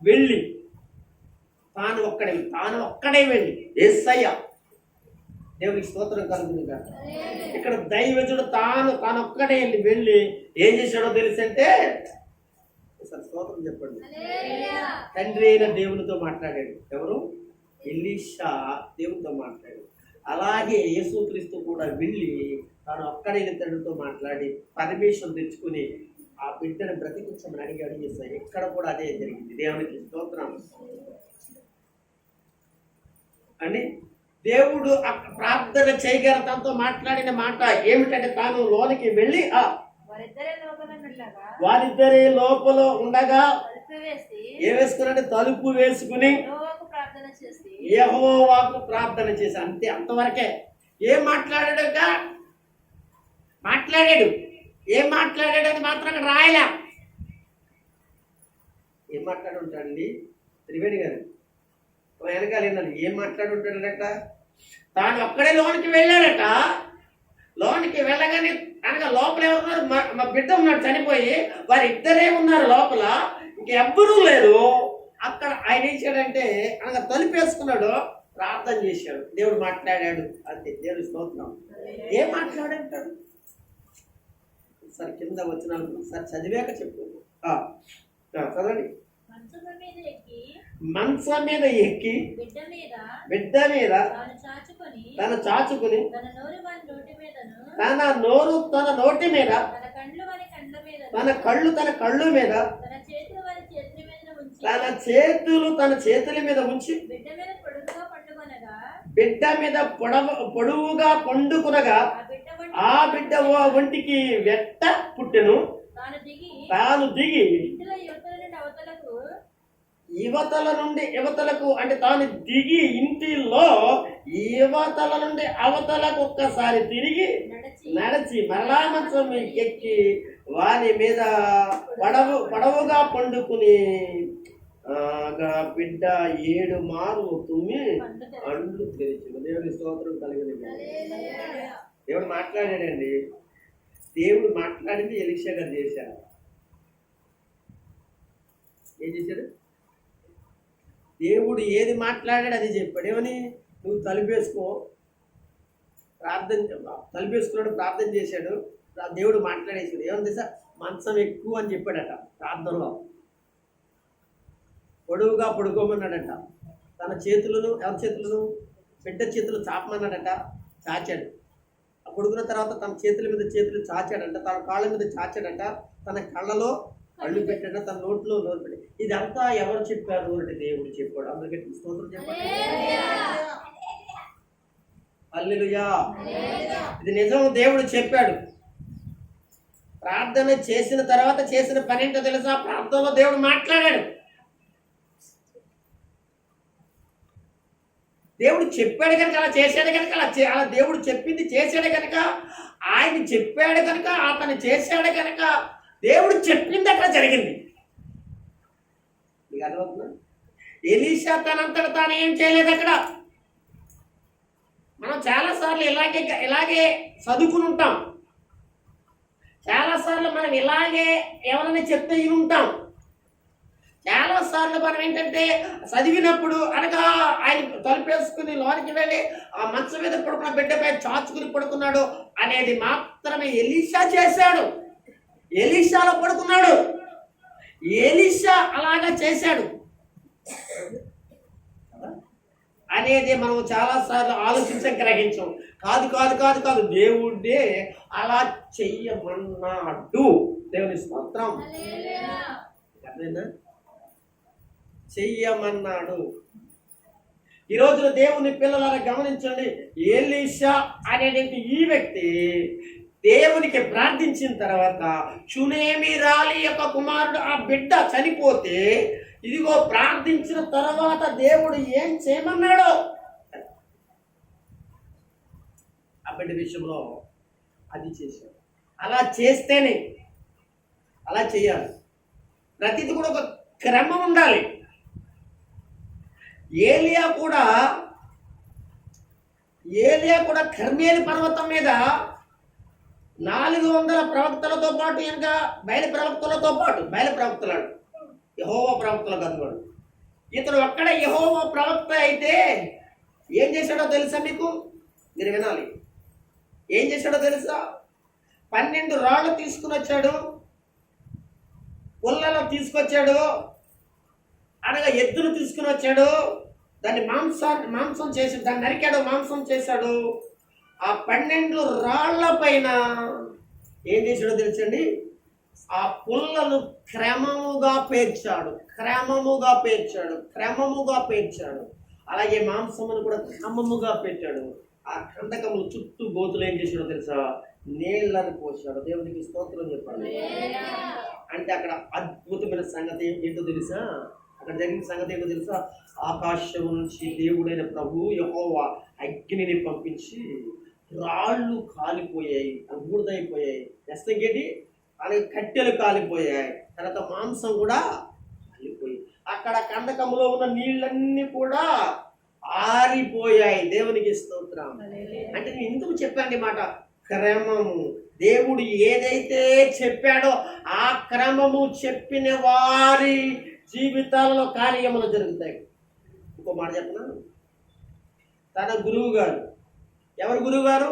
వెళ్ళి, తాను ఒక్కడే వెళ్ళి యేసయ్య, దేవునికి స్తోత్రం కలుగుతుంది. ఇక్కడ దైవజుడు తాను ఒక్కడే వెళ్ళి ఏం చేశాడో తెలిసి అంటే స్తోత్రం చెప్పండి. తండ్రి అయిన దేవునితో మాట్లాడాడు. ఎవరు? ఎలీషా దేవునితో మాట్లాడాడు. అలాగే యేసుక్రీస్తు కూడా వెళ్ళి తాను ఒక్కడైన తండ్రితో మాట్లాడి పరమేశ్వరం తెచ్చుకుని ఆ బిడ్డను బ్రతికించమని అడిగాడు యేసయ్య. ఇక్కడ కూడా అదే జరిగింది. దేవునికి స్తోత్రం అండి. దేవుడు ప్రార్థన చేయగల తనతో మాట్లాడిన మాట ఏమిటంటే తాను లోనికి వెళ్ళి వారిద్దరే లోపల ఉండగా ఏ వేసుకున్నాడు? తలుపు వేసుకుని యెహోవాకు ప్రార్థన చేసి, అంతే, అంతవరకే. ఏం మాట్లాడాడు? ఏం మాట్లాడాడు అని మాత్రం అక్కడ రాయలే. ఏం మాట్లాడి ఉంటాడండి త్రివేణి గారు వెనకాల ఏం మాట్లాడి ఉంటాడట? తాను ఒక్కడే లోనికి వెళ్ళాడట. లోనికి వెళ్ళగానే అనగా లోపల ఎవరున్నారు? మా బిడ్డ ఉన్నాడు చనిపోయి, వారిద్దరే ఉన్నారు లోపల, ఇంకెవ్వరూ లేరు. అక్కడ ఆయన ఏం చేశాడంటే అనగా తలుపేసుకున్నాడు, ప్రార్థన చేశాడు, దేవుడు మాట్లాడాడు. అంతే. దేవుడి స్తోత్రం. ఏం మాట్లాడంటాడు? సార్ కింద వచ్చిన సార్ చదివాక చెప్పు. చదవండి. మంచం మీద ఎక్కి బిడ్డ మీద తన చాచుకుని తన నోరు తన నోటి మీద తన కళ్ళు మీద తన చేతులు తన చేతుల మీద ఉంచి బిడ్డ మీద పొడవుగా పండుకునగా ఆ బిడ్డ ఒంటికి వెట్ట పుట్టెను. తాను దిగి యువతల నుండి యువతలకు, అంటే తాను దిగి ఇంటిలో యువతల నుండి అవతలకు ఒక్కసారి తిరిగి నడిచి మరలా మంచం ఎక్కి వాని మీద పొడవుగా పండుకుని బిడ్డ 7 మార్లు తుమ్మి అండ్లు తెరిచింది. దేవుడి స్తోత్రం కలిగింది. దేవుడు మాట్లాడాడండి. దేవుడు మాట్లాడింది ఎలీషా గారు చేశారు. ఏం చేశాడు? దేవుడు ఏది మాట్లాడాడు అది చెప్పాడు. ఏమని? నువ్వు తలుపేసుకో, తలుపేసుకున్నాడు, ప్రార్థన చేశాడు. దేవుడు మాట్లాడేసాడు. ఏమని తెలుసా? మంచం ఎక్కువ అని చెప్పాడట. ప్రార్థనలో పొడవుగా పడుకోమన్నాడట. తన చేతులను, ఎవరి చేతులను? బిడ్డ చేతులు చాపమన్నాడట. చాచాడు. పడుకున్న తర్వాత తన చేతుల మీద చేతులు చాచాడంట. తన కాళ్ళ మీద చాచాడంట. తన కళ్ళలో కళ్ళు పెట్టాడు, తన నోట్లో నోరు పెట్టి. ఇదంతా ఎవరు చెప్పారు అంటే దేవుడు చెప్పాడు. అందరికీ స్తోత్రం చెప్పండి. హల్లెలూయా. ఇది నిజం, దేవుడు చెప్పాడు. ప్రార్థన చేసిన తర్వాత చేసిన పని ఏంటో తెలుసా? ప్రార్థనలో దేవుడు మాట్లాడాడు. దేవుడు చెప్పాడు కనుక అలా చేశాడు కనుక అలా దేవుడు చెప్పింది చేశాడు కనుక, ఆయన చెప్పాడు కనుక, అతను చేశాడు కనుక, దేవుడు చెప్పింది అక్కడ జరిగింది. మీకు అర్థమవుతుందా? ఎలీషా తనంతట తాను ఏం చేయలేదు అక్కడ. మనం చాలాసార్లు ఇలాగే చదువుకుని ఉంటాం. చాలాసార్లు మనం ఇలాగే ఎవరైనా చెప్తే ఇవి ఉంటాం. చాలాసార్లు మనం ఏంటంటే చదివినప్పుడు అనగా ఆయన తలుపేసుకుని లోనికి వెళ్ళి ఆ మంచం మీద పడుకున్న బిడ్డపై చాచుకుని పడుకున్నాడు అనేది మాత్రమే ఎలీషా చేశాడు. ఎలీషాలో పడుకున్నాడు. ఎలీషా అలాగా చేశాడు అనేది మనం చాలాసార్లు ఆలోచించం, గ్రహించాం. కాదు కాదు కాదు కాదు దేవుడే అలా చెయ్యమన్నాడు. దేవుని స్తోత్రం. అర్థమైందా? చెయ్యమన్నాడు. ఈ రోజున దేవుని పిల్లలను గమనించండి. ఎలీషా అనేటువంటి ఈ వ్యక్తి దేవునికి ప్రార్థించిన తర్వాత షూనేమి రాలి యొక్క కుమారుడు ఆ బిడ్డ చనిపోతే, ఇదిగో ప్రార్థించిన తర్వాత దేవుడు ఏం చేయమన్నాడో ఆ బిడ్డ విషయంలో అది చేశాడు. అలా చేస్తేనే, అలా చేయాలి. ప్రతిది కూడా ఒక క్రమం ఉండాలి. ఏలియా కూడా కర్మేలి పర్వతం మీద 400 ప్రవక్తలతో పాటు, ఇంకా బయలు ప్రవక్తలాడు, యెహోవా ప్రవక్తలు కదవాడు. ఇతడు ఒక్కడే యెహోవా ప్రవక్త అయితే ఏం చేశాడో తెలుసా మీకు? మీరు వినాలి. ఏం చేశాడో తెలుసా? 12 రాళ్ళు తీసుకుని వచ్చాడు, పుల్లలో తీసుకొచ్చాడు, అనగా ఎద్దును తీసుకుని వచ్చాడు. దాన్ని మాంసం చేసి దాన్ని నరికాడు, మాంసం చేశాడు. ఆ 12 రాళ్ల పైన ఏం చేశాడో తెలుసండి? ఆ పుల్లను క్రమముగా పేర్చాడు. అలాగే మాంసమును కూడా క్రమముగా పెట్టాడు. ఆ కందకములు చుట్టూ గోతులు ఏం చేశాడో తెలుసా? నీళ్లను పోశాడు. దేవునికి స్తోత్రం చెప్పండి. అంటే అక్కడ అద్భుతమైన సంగతి ఏంటో తెలుసా? అక్కడ జరిగిన సంగతి ఏంటో తెలుసా? ఆకాశం నుంచి దేవుడైన ప్రభు యెహోవా అగ్నిని పంపించి రాళ్ళు కాలిపోయాయి, బూడిదైపోయాయి. నెక్స్ట్ ఇంకేంటి? అలాగే కట్టెలు కాలిపోయాయి. తర్వాత మాంసం కూడా కాలిపోయి అక్కడ కందకములో ఉన్న నీళ్ళన్నీ కూడా ఆరిపోయాయి. దేవునికి స్తోత్రం. అంటే నేను ఎందుకు చెప్పాను మాట? క్రమము. దేవుడు ఏదైతే చెప్పాడో ఆ క్రమము చెప్పిన వారి జీవితాలలో కార్యములు జరుగుతాయి. ఇంకో మాట చెప్పనా? తన గురువు గారు, ఎవరు గురువు గారు?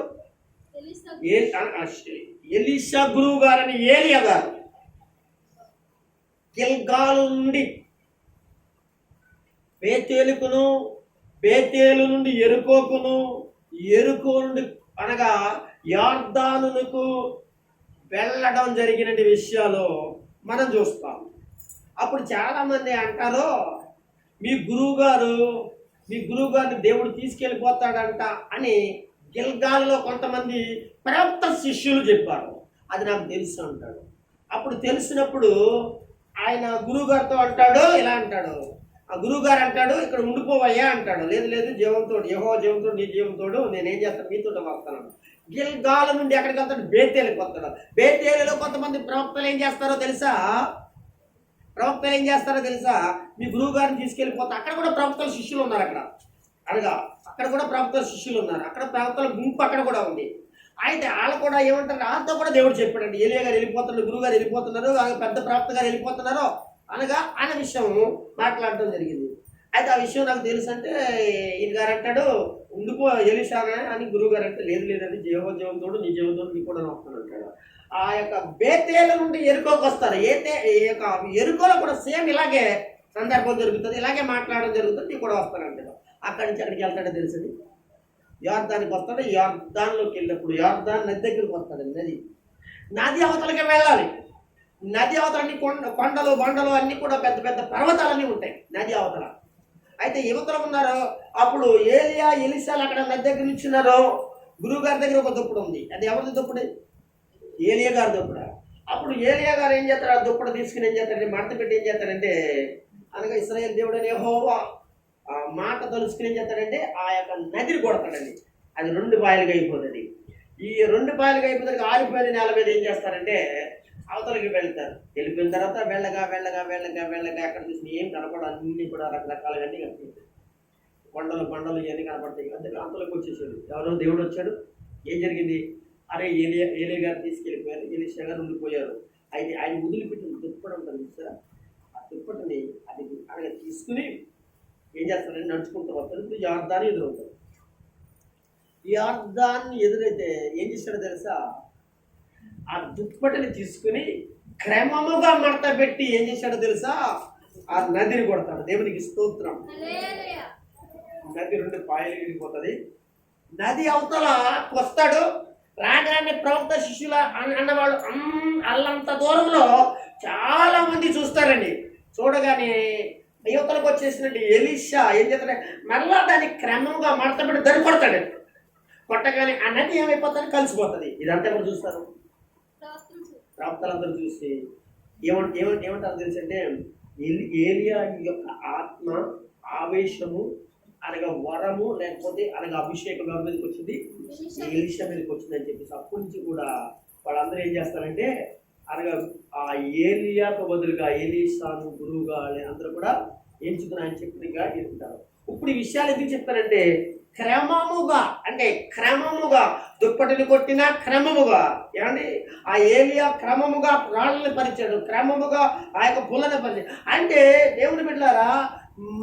ఎలీషా గురువు గారని ఏలియా గారు గిల్గాలు నుండి బేతేలు నుండి ఎరుకోకును, ఎరుకో నుండి అనగా యార్దానుకు వెళ్ళడం జరిగిన విషయాలు మనం చూస్తాం. అప్పుడు చాలా మంది అంటారు, మీ గురువు గారిని దేవుడు తీసుకెళ్ళిపోతాడంట అని గిల్గాల్లో కొంతమంది ప్రవక్త శిష్యులు చెప్పారు. అది నాకు తెలుసు అంటాడు. అప్పుడు తెలిసినప్పుడు ఆయన గురువుగారితో అంటాడు, ఇలా అంటాడు. ఆ గురువుగారు అంటాడు, ఇక్కడ ఉండిపోవయ్యా అంటాడు. లేదు జీవంతోడు, యెహోవా జీవంతోడు, నీ జీవంతోడు, నేనేం చేస్తాను, మీతో వస్తాను. గిల్గాల నుండి ఎక్కడికి వెళ్తాడు? బేతేలుకి వస్తాడు. బేతేలులో కొంతమంది ప్రవక్తలు ఏం చేస్తారో తెలుసా? ప్రవక్తలు ఏం చేస్తారో తెలుసా? మీ గురువు గారిని తీసుకెళ్ళిపోతే అక్కడ కూడా ప్రవక్తల శిష్యులు ఉన్నారు. అక్కడ కూడా ప్రవక్తల శిష్యులు ఉన్నారు. అక్కడ ప్రవక్తల గుంపు అక్కడ కూడా ఉంది. అయితే వాళ్ళు కూడా ఏమంటారు, వాళ్ళతో కూడా దేవుడు చెప్పాడండి, ఏలియా గారు వెళ్ళిపోతున్నారు, గురువు గారు వెళ్ళిపోతున్నారు, పెద్ద ప్రవక్త గారు వెళ్ళిపోతున్నారు అనగా అనే విషయం మాట్లాడటం జరిగింది. అయితే ఆ విషయం నాకు తెలుసు అంటే ఈయన గారు అంటాడు, ఉండిపో ఎలీషానే అని. గురువు గారు అంటే లేదు లేదండి, జీవంతోడు నీ జీవంతోడు నీ కూడా వస్తాను అంటాడు. ఆ యొక్క బేతేల నుండి ఎరుకోకి వస్తారు. ఎరుకోలో కూడా సేమ్ ఇలాగే సందర్భం జరుగుతుంది, ఇలాగే మాట్లాడడం జరుగుతుంది, నీ కూడా వస్తానంటాడు. అక్కడి నుంచి అక్కడికి వెళ్తాడో తెలుసండి, యోర్దానికి వస్తాడు. యోర్దాన్లోకి వెళ్ళినప్పుడు యోర్దాన్ నది దగ్గరికి వస్తాడు. నది అవతలకి వెళ్ళాలి. నది అవతల అన్ని కొండలు బండలు అన్నీ కూడా పెద్ద పెద్ద పర్వతాలన్నీ ఉంటాయి నది అవతల. అయితే యువతలు ఉన్నారు. అప్పుడు ఏలియా ఎలీషాలు అక్కడ నది దగ్గర నుంచున్నారు. గురువు గారి దగ్గర ఒక దుప్పడు ఉంది. అది ఎవరిది దుప్పడు? ఏలియా గారి దుప్పడు. అప్పుడు ఏలియా గారు ఏం చేస్తారు, ఆ దుప్పడు తీసుకుని ఏం చేస్తారంటే మడత పెట్టి ఏం చేస్తారంటే, అనగా ఇశ్రాయేలు దేవుడు అని యెహోవా ఆ మాట తలుసుకుని ఏం చేస్తాడంటే ఆ యొక్క నదిని కొడతాడండి. అది 2 పాయలుగా అయిపోతుంది. ఈ 2 పాయలుగా అయిపోతుంది. ఆరిపోయిన నేల మీద ఏం చేస్తారంటే అవతలకి వెళ్తారు. వెళ్ళిపోయిన తర్వాత వెళ్ళగా ఎక్కడ చూసి ఏం కనపడదు, అన్నీ కూడా రకరకాలుగా అన్నీ కనిపిస్తాయి. కొండలు ఇవన్నీ కనపడతాయి. అంతలోకి వచ్చేసాడు ఎవరో దేవుడు వచ్చాడు. ఏం జరిగింది? అరే ఏలియా గారు తీసుకెళ్ళిపోయారు, ఎలీషా గారు ఉండిపోయారు. అయితే ఆయన వదిలిపెట్టిన దుప్పటి ఉంటుంది చూసారా, ఆ దుప్పటిని అది అనగా తీసుకుని ఏం చేస్తారంటే నడుచుకుంటూ వస్తారు. ఇప్పుడు యోర్దాను ఎదురవుతారు. యోర్దాన్ని ఎదురైతే ఏం చేస్తాడో తెలుసా, ఆ దుప్పటిని తీసుకుని క్రమముగా మడత పెట్టి ఏం చేశాడో తెలుసా, ఆ నదిని కొడతాడు. దేవునికి స్తోత్రం. నది 2 పాయలు విడిపోతుంది. నది అవతల వస్తాడు. రాగానే ప్రవక్త శిష్యుల అన్నవాళ్ళు అల్లంత దూరంలో చాలా మంది చూస్తారండి. చూడగానే యువతలకు వచ్చేసినట్టు ఎలీషా ఏం చేస్తాడు, మరలా దాన్ని క్రమంగా మడత పెట్టి దాన్ని కొడతాడు. కొట్టగానే ఆ నది ఏమైపోతుంది, కలిసిపోతుంది. ఇదంతా కూడా చూస్తారు ప్రవక్తలందరూ చూసి ఏమంటారు తెలుసు అంటే, ఏలియా యొక్క ఆత్మ ఆవేశము అనగా వరము లేకపోతే అనగా అభిషేకం ఎవరి మీదకి వచ్చింది, ఎలీషా మీదకి వచ్చింది అని చెప్పేసి అప్పటి నుంచి కూడా వాళ్ళందరూ ఏం చేస్తారంటే అనగా ఆ ఏలియాకు బదులుగా ఎలీషాను గురువుగా అందరూ కూడా ఎంచుకుని ఆయన చెప్పినగా ఎదుగుతారు. ఇప్పుడు ఈ విషయాలు ఎందుకు చెప్తారంటే క్రమముగా దుప్పటిని కొట్టిన క్రమముగా ఏమండి ఆ ఏలియా క్రమముగా రాళ్ళని పరిచాడు, క్రమముగా ఆ యొక్క పుల్లని పరిచాడు. అంటే దేవుని బిడ్డలారా,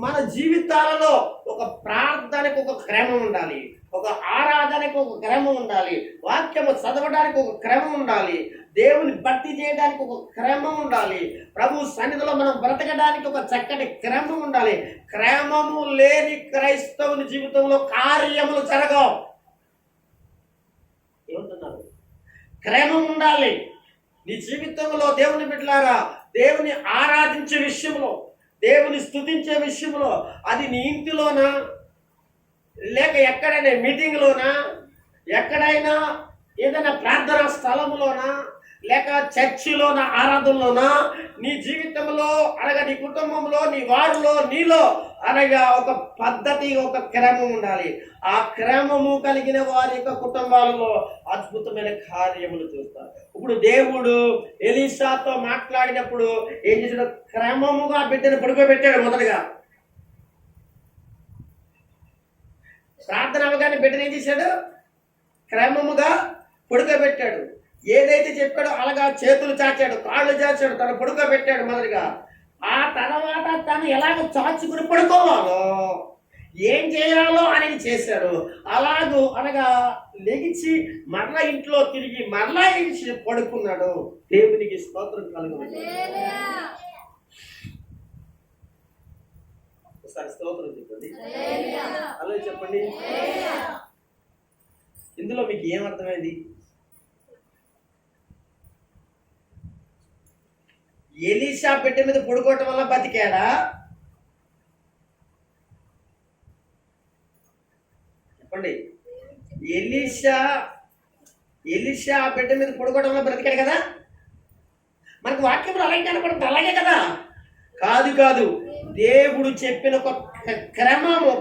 మన జీవితాలలో ఒక ప్రార్థనకు ఒక క్రమం ఉండాలి, ఒక ఆరాధనకు ఒక క్రమం ఉండాలి, వాక్యము చదవడానికి ఒక క్రమం ఉండాలి, దేవుని భక్తి చేయడానికి ఒక క్రమం ఉండాలి, ప్రభు సన్నిధిలో మనం బ్రతకడానికి ఒక చక్కటి క్రమం ఉండాలి. క్రమము లేని క్రైస్తవుని జీవితంలో కార్యములు జరగవు. ఏమంటున్నారు? క్రమం ఉండాలి నీ జీవితంలో. దేవుని బిడ్డలారా, దేవుని ఆరాధించే విషయంలో, దేవుని స్తుతించే విషయంలో, అది నీ ఇంటిలోనా లేక ఎక్కడైనా మీటింగ్లోనా, ఎక్కడైనా ఏదైనా ప్రార్థనా స్థలంలోనా, లేక చర్చిలోన ఆరాధనలోనా, నీ జీవితంలో అనగా నీ కుటుంబంలో, నీ వారిలో, నీలో అనగా ఒక పద్ధతి, ఒక క్రమం ఉండాలి. ఆ క్రమము కలిగిన వారి యొక్క కుటుంబాలలో అద్భుతమైన కార్యములు చూస్తారు. ఇప్పుడు దేవుడు ఎలీషాతో మాట్లాడినప్పుడు ఏం చేశాడు? క్రమముగా బిడ్డను పడుకోబెట్టాడు. మొదటగా ప్రార్థన అవగానే బిడ్డను ఏం చేశాడు? క్రమముగా పడుకోబెట్టాడు. ఏదైతే చెప్పాడో అలాగా చేతులు చాచాడు, కాళ్ళు చాచాడు, తను పడుకోబెట్టాడు మొదలుగా. ఆ తర్వాత తను ఎలాగ చాచుకుని పడుకోవాలో, ఏం చేయాలో అనేది చేశాడు. అలాగూ అనగా లెగిచి మరలా ఇంట్లో తిరిగి మరలా లెగిచి పడుకున్నాడు. దేవునికి స్తోత్రం కలుగుతుంది. ఒకసారి స్తోత్రం చెప్పండి. అలా చెప్పండి. ఇందులో మీకు ఏమర్థమైంది? ఎలీషా బిడ్డ మీద పడుకోవటం వల్ల బతికాడా? చెప్పండి. ఎలీషా బిడ్డ మీద పడుకోవటం వల్ల బ్రతికాడు కదా. మనకు వాక్యంలో అలాగే కనపడుతుంది. అలాగే కదా? కాదు. దేవుడు చెప్పిన ఒక క్రమము.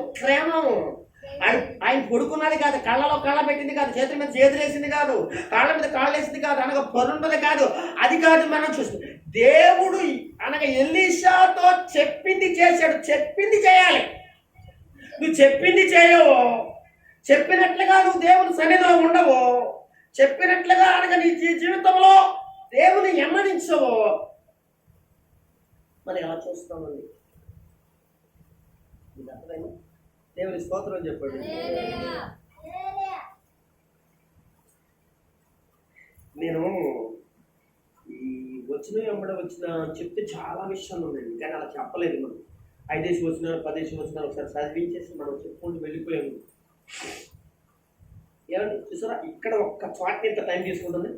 ఆయన పడుకున్నది కాదు, కళ్ళలో కళ్ళ పెట్టింది కాదు, చేతుల మీద చేతులు వేసింది కాదు, కాళ్ళ మీద కాళ్ళు వేసింది కాదు, అనగా పరున్నది కాదు. అది కాదు మనం చూస్తుంది. దేవుడు అనగా ఎలీషాతో చెప్పింది చేశాడు. చెప్పింది చేయాలి. నువ్వు చెప్పింది చేయవు, చెప్పినట్లుగా నువ్వు దేవుని సన్నిధిలో ఉండవు, చెప్పినట్లుగా అనగా నీ జీవితంలో దేవుని ఎమ్మడించవు, మరి ఎలా చూస్తామండి? ఇది అర్థమైంది? దేవుని స్తోత్రం చెప్పండి. నేను ఈ వచ్చిన చెప్తే చాలా విషయాలు ఉన్నాయండి, కానీ అలా చెప్పలేదు. మనం 5 వచనాలు 10 వచనాలు ఒకసారి చదివించేసి మనం చెప్పుకుంటూ వెళ్ళిపోయాము. ఏమండి చూసారా, ఇక్కడ ఒక్క చోటని ఇంత టైం తీసుకుంటుంది.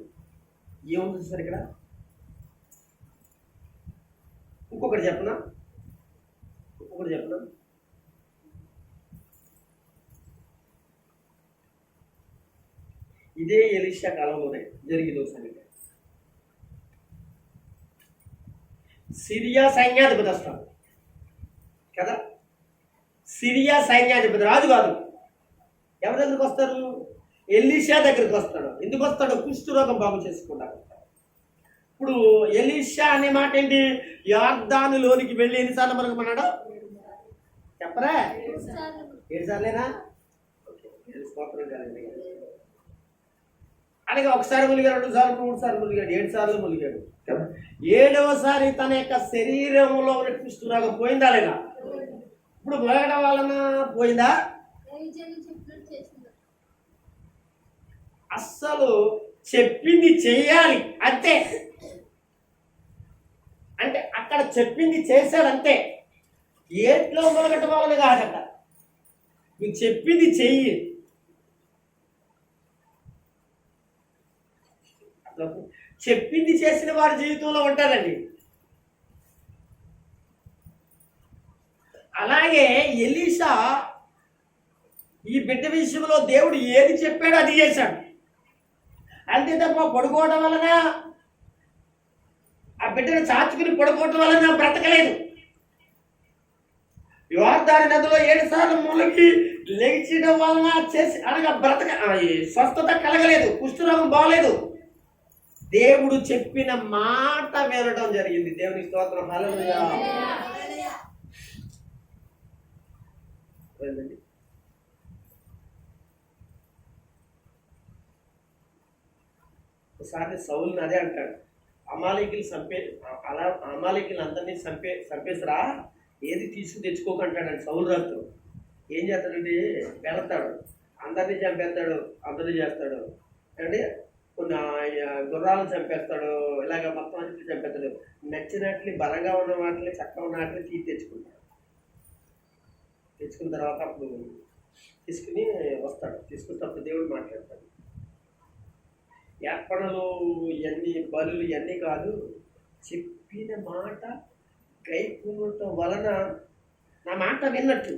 ఏముంది చూసారు ఇక్కడ? ఇంకొకటి చెప్పనా? ఇదే ఎలీషా కాలంలోనే జరిగింది ఒకసారి. సిరియా సైన్యాధిపతి వస్తాడు కదా. సిరియా సైన్యాధిపతి రాజు కాదు. ఎవరి దగ్గరికి వస్తారు? ఎలీషా దగ్గరికి వస్తాడు. ఎందుకు వస్తాడు? కుష్ఠరోగం బాగు చేసుకుంటాడు. ఇప్పుడు ఎలీషా అనే మాట ఏంటి? యార్దానులోనికి వెళ్ళి ఎన్నిసార్లు మనకు అన్నాడు చెప్పరా? 7 సార్లేనా? అలాగే ఒకసారి ములిగాడు, 2 సార్లు, 3 సార్లు ములిగాడు, 7 సార్లు ములిగాడు. 7వసారి తన యొక్క శరీరంలో ఉన్న కుష్ఠరోగం పోయిందా లేదా? ఇప్పుడు ములగడం వలన పోయిందా? అస్సలు చెప్పింది చెయ్యాలి అంతే. అంటే అక్కడ చెప్పింది చేశాడు అంతే. ఏట్లో మొలగటం వలన కాదట. నువ్వు చెప్పింది చెయ్యి. చెప్పింది చేసిన వారి జీవితంలో ఉంటారండి. అలాగే ఎలీషా ఈ బిడ్డ విషయంలో దేవుడు ఏది చెప్పాడో అది చేశాడు. అంతే తప్ప పడుకోవడం వలన, ఆ బిడ్డను చాచుకుని పడుకోవడం వలన బ్రతకలేదు. యోర్దాను నదిలో 7 సార్లు మునిగి లేచడం వలన చేసి అనగా స్వస్థత కలగలేదు, కుష్ఠరోగం బాగలేదు. దేవుడు చెప్పిన మాట వినడం జరిగింది. దేవుని స్తోత్రం. హల్లెలూయా. ఒకసారి సౌలుని అదే అంటాడు, అమాలేకులు అందరినీ చంపేసరా, ఏది తీసుకు తెచ్చుకోకంటాడు సౌలు రాజు. ఏం చేస్తాడంటే వెళతాడు, అందరినీ చంపేస్తాడు, అందరినీ చేస్తాడు అంటే కొన్ని గుర్రాలను చంపేస్తాడు, ఇలాగ మొత్తం అన్నింటినీ చంపేస్తాడు. నచ్చినట్లు బలంగా ఉన్న వాటిని, చక్కగా ఉన్న వాటిని తెచ్చుకుంటాడు. తెచ్చుకున్న తర్వాత అప్పుడు తీసుకుని వస్తాడు. తీసుకున్నప్పుడు దేవుడు మాట్లాడతాడు. ఏర్పడలు ఇవన్నీ బలులు ఇవన్నీ కాదు, చెప్పిన మాట గైకొనటం వలన నా మాట విన్నట్టు.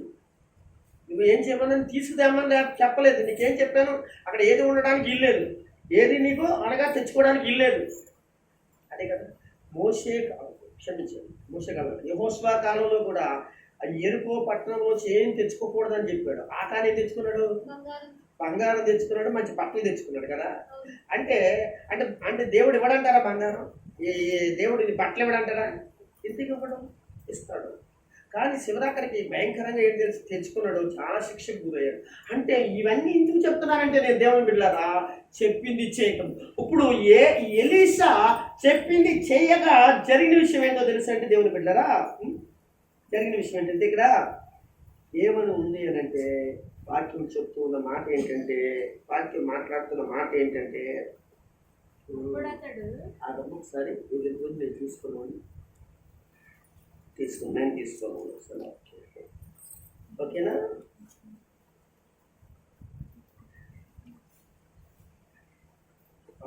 నువ్వు ఏం చేయమని తీసుకుదేమని చెప్పలేదు. నీకేం చెప్పాను? అక్కడ ఏది ఉండడానికి ఇల్లేదు, ఏది నీకు అనగా తెచ్చుకోవడానికి ఇల్లేదు. అదే కదా మోషే క్షమించాడు. మోషే కాలం యెహోషువ కాలంలో కూడా ఎరుకో పట్టణంలో ఏం తెచ్చుకోకూడదని చెప్పాడు. ఆకాని ఏం తెచ్చుకున్నాడు? బంగారం తెచ్చుకున్నాడు, మంచి బట్టలు తెచ్చుకున్నాడు కదా. అంటే అంటే అంటే దేవుడు ఇవ్వడంటారా బంగారం? దేవుడు ఇది బట్టలు ఇవ్వడంటారా? ఎందుకు ఇవ్వడం? ఇస్తాడు. కానీ శివరాకరికి భయంకరంగా ఏం తెచ్చుకున్నాడు, చాలా శిక్షకు గురయ్యాడు. అంటే ఇవన్నీ ఎందుకు చెప్తున్నానంటే నేను దేవుని బిడ్డలారా చెప్పింది చేయటం. ఇప్పుడు ఎలీషా చెప్పింది చేయగా జరిగిన విషయం ఏంటో తెలుసా అంటే దేవుని బిడ్డలారా, జరిగిన విషయం ఏంటంటే ఇక్కడ ఏమని ఉంది అని అంటే, వాక్యం చెప్తున్న మాట ఏంటంటే, వాక్యం మాట్లాడుతున్న మాట ఏంటంటే, ఒకసారి నేను తీసుకున్నాను ఒకసారి. ఓకేనా?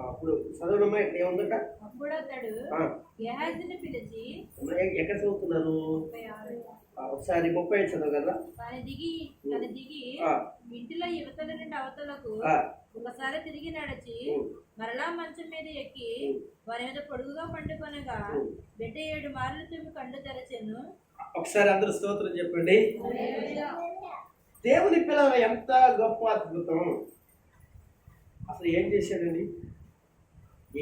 అప్పుడు చదవడమ్మా ఇక్కడ ఏముందట? ఎక్కడ చదువుతున్నారు? ఒకసారి 30 చదువు కదా. దిగి ఇంటిలో యువతల నుండి అవతలకు ఒకసారి తిరిగి నడిచి మరలా మంచం మీద ఎక్కి వారి మీద పొడుగుగా పండుకొనగా బిడ్డ 7 మార్లు తుమ్మి కళ్ళు తెరచెను. ఒకసారి అందరూ స్తోత్రం చెప్పండి. దేవుని పిల్లలు ఎంత గొప్ప అద్భుతం. అసలు ఏం చేశాడండి?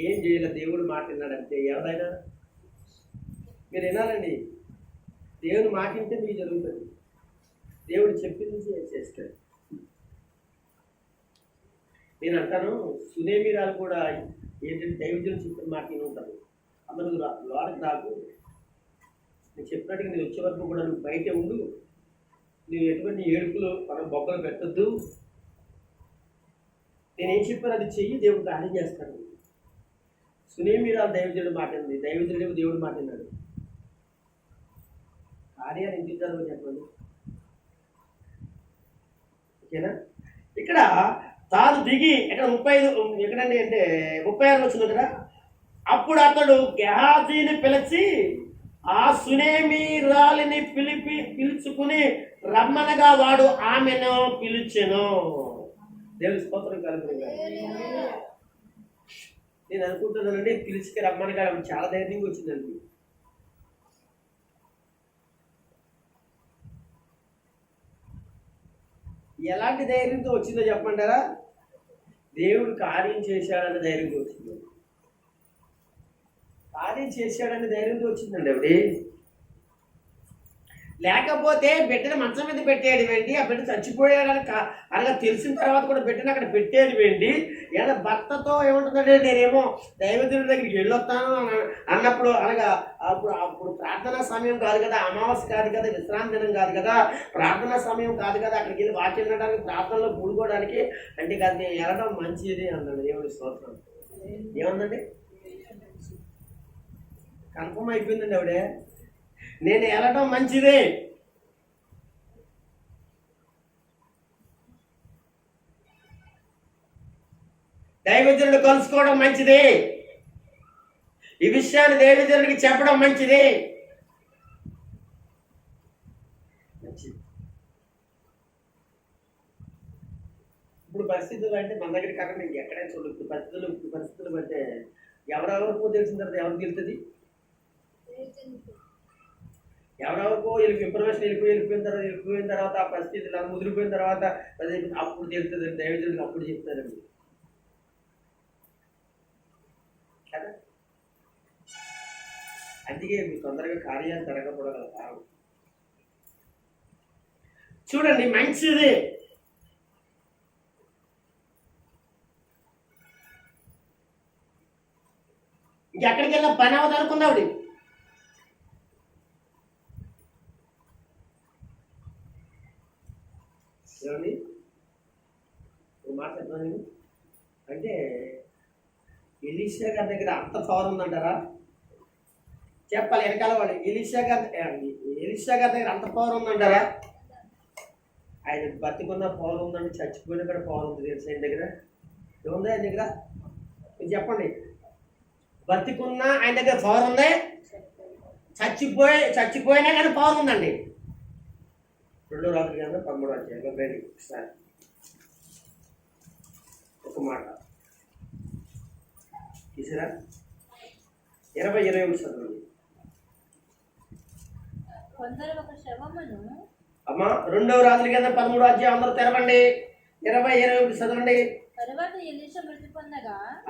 ఏం చేయలే. దేవుడు మాట విన్నాడంటే ఎవరైనా మీరు వినాలండి. దేవుని మాట వింటే మీకు జరుగుతుంది. దేవుడు చెప్పింది చేస్తాడు. నేను అంటాను, సునేమిరాలు కూడా ఏంటంటే దైవజనులు చెప్పిన మాట విని ఉంటారు. అందరూ లోనకి రాకు, నేను చెప్పినట్టుగా నేను వచ్చే వరకు కూడా నువ్వు బయటే ఉండు, నువ్వు ఎటువంటి ఏడుపులు మనం బొక్కలు పెట్టద్దు, నేనేం చెప్పాను అది చెయ్యి, దేవుడు కార్యం చేస్తాను. సునేమిరాలు దైవజనుడు మాట ఉంది, దైవజనుడు దేవుడు మాట విన్నాడు. కార్యాలు ఎందుకు జరగవు చెప్పండి. ఓకేనా? ఇక్కడ తాను దిగి ఇక్కడ 35 ఎక్కడండి అంటే 36 వచ్చింది కదా. అప్పుడు అతడు గెహాజీని పిలిచి ఆ సునేమిరాలిని పిలుచుకుని రమ్మనగా వాడు ఆమెను పిలిచెను. దేవుని స్తోత్రం కలుగుతుంది. నేను అనుకుంటున్నానండి, పిలిచికి రమ్మనగా చాలా ధైర్యంగా వచ్చిందండి. ఎలాంటి ధైర్యంతో వచ్చిందో చెప్పంటారా? దేవుడు కార్యం చేశాడని ధైర్యంతో వచ్చింది. కార్యం చేశాడని ధైర్యంతో వచ్చిందండి ఆవిడ. లేకపోతే బిడ్డను మంచం మీద పెట్టేది వేండి, ఆ బిడ్డ చచ్చిపోయాడని అనగా తెలిసిన తర్వాత కూడా బిడ్డను అక్కడ పెట్టేది వేండి. ఏదో భర్తతో ఏముంటుందంటే నేనేమో దైవజనుడి దగ్గరికి వెళ్ళొస్తాను అన్నప్పుడు అనగా అప్పుడు ప్రార్థనా సమయం కాదు కదా, అమావాస్య కాదు కదా, విశ్రాంతి దినం కాదు కదా, ప్రార్థనా సమయం కాదు కదా, అక్కడికి వెళ్ళి వాక్యం వినడానికి ప్రార్థనలో కూడుకోవడానికి అంటే కాదు, నేను వెళ్ళడం మంచిది అన్నాడు. దేవుడి స్తోత్రం. ఏముందండి? కన్ఫర్మ్ అయిపోయిందండి ఆవిడే, నేను వెళ్ళడం మంచిదే. దైవజనుడు కలుసుకోవడం మంచిదే, ఈ విషయాన్ని దైవజనుడికి చెప్పడం మంచిదే. ఇప్పుడు పరిస్థితులు అంటే మన దగ్గర కాకుండా ఎక్కడైనా చూడదు. ఇప్పుడు పరిస్థితులు అంటే ఎవరెవరికో తెలిసిన తర్వాత ఎవరికి తెలుస్తుంది? ఎవరెవరికో ఇన్ఫర్మేషన్ వెళ్ళిపోయిన తర్వాత ఆ పరిస్థితి ఇలా ముదిరిపోయిన తర్వాత అప్పుడు తెలుస్తుంది. దైవజనుడికి అప్పుడు చెప్తారండి కదా. అందుకే మీకు తొందరగా కార్యాలు జరగకూడదు కారణం. చూడండి, మంచిది. ఇంకెక్కడికి వెళ్ళినా పని అవ్వదు అనుకుందావిడి. ఏమండి మాట చెప్తాను నేను అంటే, ఎలీషా గారి దగ్గర అంత పవర్ ఉందంటారా? చెప్పాలి వెనకాల వాళ్ళు. ఎలీషా గారి దగ్గర అంత పవర్ ఉందంటారా? ఆయన బతికున్న పవర్ ఉందండి, చచ్చిపోయిన కూడా పవర్ ఉంది. తెలుసు ఆయన దగ్గర ఏముంది? ఆయన దగ్గర మీరు చెప్పండి. బతికున్నా ఆయన దగ్గర పవర్ ఉంది, చచ్చిపోయినా కానీ పవర్ ఉందండి. 2 రాత్రి 13 అధ్యాయం ఒకసారి ఒక మాట తీసిరా. 20-21 చదవండి అమ్మా. 2 రాత్రి 13 అధ్యాయం అందరూ తెరవండి. 20-21 చదవండి.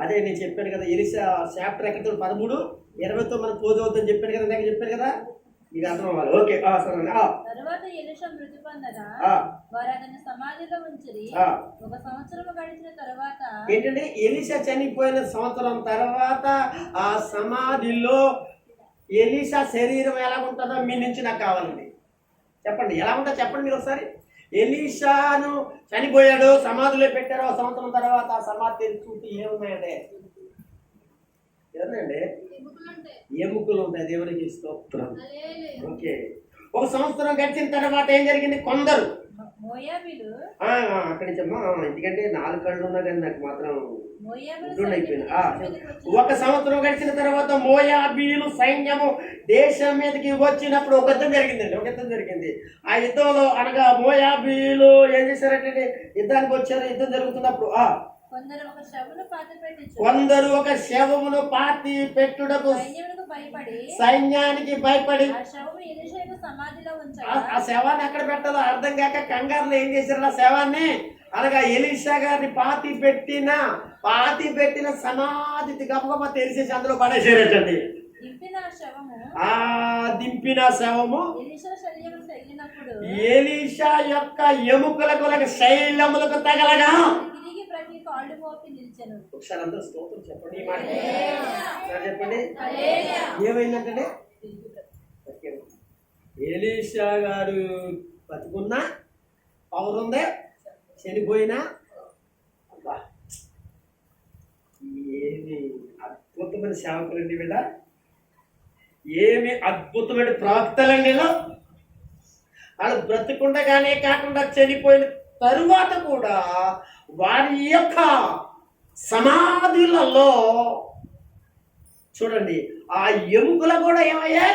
అదే నేను చెప్పాను కదా, ఎలీషా చాప్టర్ ఎక్కడ 13-20తో మనకు పోదవద్దని చెప్పాను కదా, ఇందాక చెప్పాను కదా, మీకు అర్థం అవ్వాలి. ఓకే సరే. తరువాత ఎలీషా మృతి పొందగా వారు అతన్ని సమాధిలో ఉంచిరి. 1 సంవత్సరం గడిచిన తర్వాత ఏంటంటే ఎలీషా చనిపోయిన సంవత్సరం తర్వాత ఆ సమాధిలో ఎలీషా శరీరం ఎలా ఉంటుందో మీ నుంచి నాకు కావాలండి. చెప్పండి ఎలా ఉంటుందో చెప్పండి మీరు ఒకసారి. ఎలీషాను చనిపోయాడు, సమాధిలో పెట్టారు. 1 సంవత్సరం తర్వాత ఆ సమాధి చూసి ఏమున్నాయంటే ఏమండి? ఎముకలు ఉంటాయి. దేవునికి స్తోత్రం. ఓకే. 1 సంవత్సరం గడిచిన తర్వాత ఏం జరిగింది? కొందరు అక్కడి నుంచి అమ్మా, ఎందుకంటే 4 కళ్ళు ఉన్నా కానీ నాకు మాత్రం అయిపోయింది. 1 సంవత్సరం గడిచిన తర్వాత మోయాబీలు సైన్యము దేశం మీదకి వచ్చినప్పుడు ఒక యుద్ధం జరిగింది. ఆ యుద్ధంలో అనగా మోయాబీలు ఏం చేశారంటే యుద్ధానికి వచ్చారు. యుద్ధం జరుగుతున్నప్పుడు కొందరు ఒక శవమును పాతి పెట్టుటకు సైన్యానికి భయపడి ఆ శవాన్ని ఎక్కడ పెట్టాలో అర్థం కాక కంగారులో ఏం చేశారు? ఆ శవాన్ని అనగా ఎలీషా గారిని పాతి పెట్టిన సమాధి గబగబా తెలిసేసి అందులో పడేసారటండి. దింపిన శవము దింపిన శవము ఎలీషా శల్యము తగిలినప్పుడు ఎలీషా యొక్క ఎముకలకు శైలములకు తగలగా తిరిగి ప్రతి కాళ్ళు మోపి నిలిచెను. ఒకసారి అందరూ స్తోత్రం చెప్పండి. ఈ మాట చెప్పండి. ఏమైందంటే ఎలీషా గారు బతుకున్నా పవర్ ఉంది, చనిపోయినా అబ్బా ఏమి అద్భుతమైన సేవకులండి వీళ్ళ, ఏమి అద్భుతమైన ప్రవక్తలండి వీళ్ళు. వాళ్ళు బ్రతుకుండగానే కాకుండా చనిపోయిన తరువాత కూడా వారి యొక్క సమాధులలో చూడండి ఆ ఎముకలు కూడా ఏమయ్యా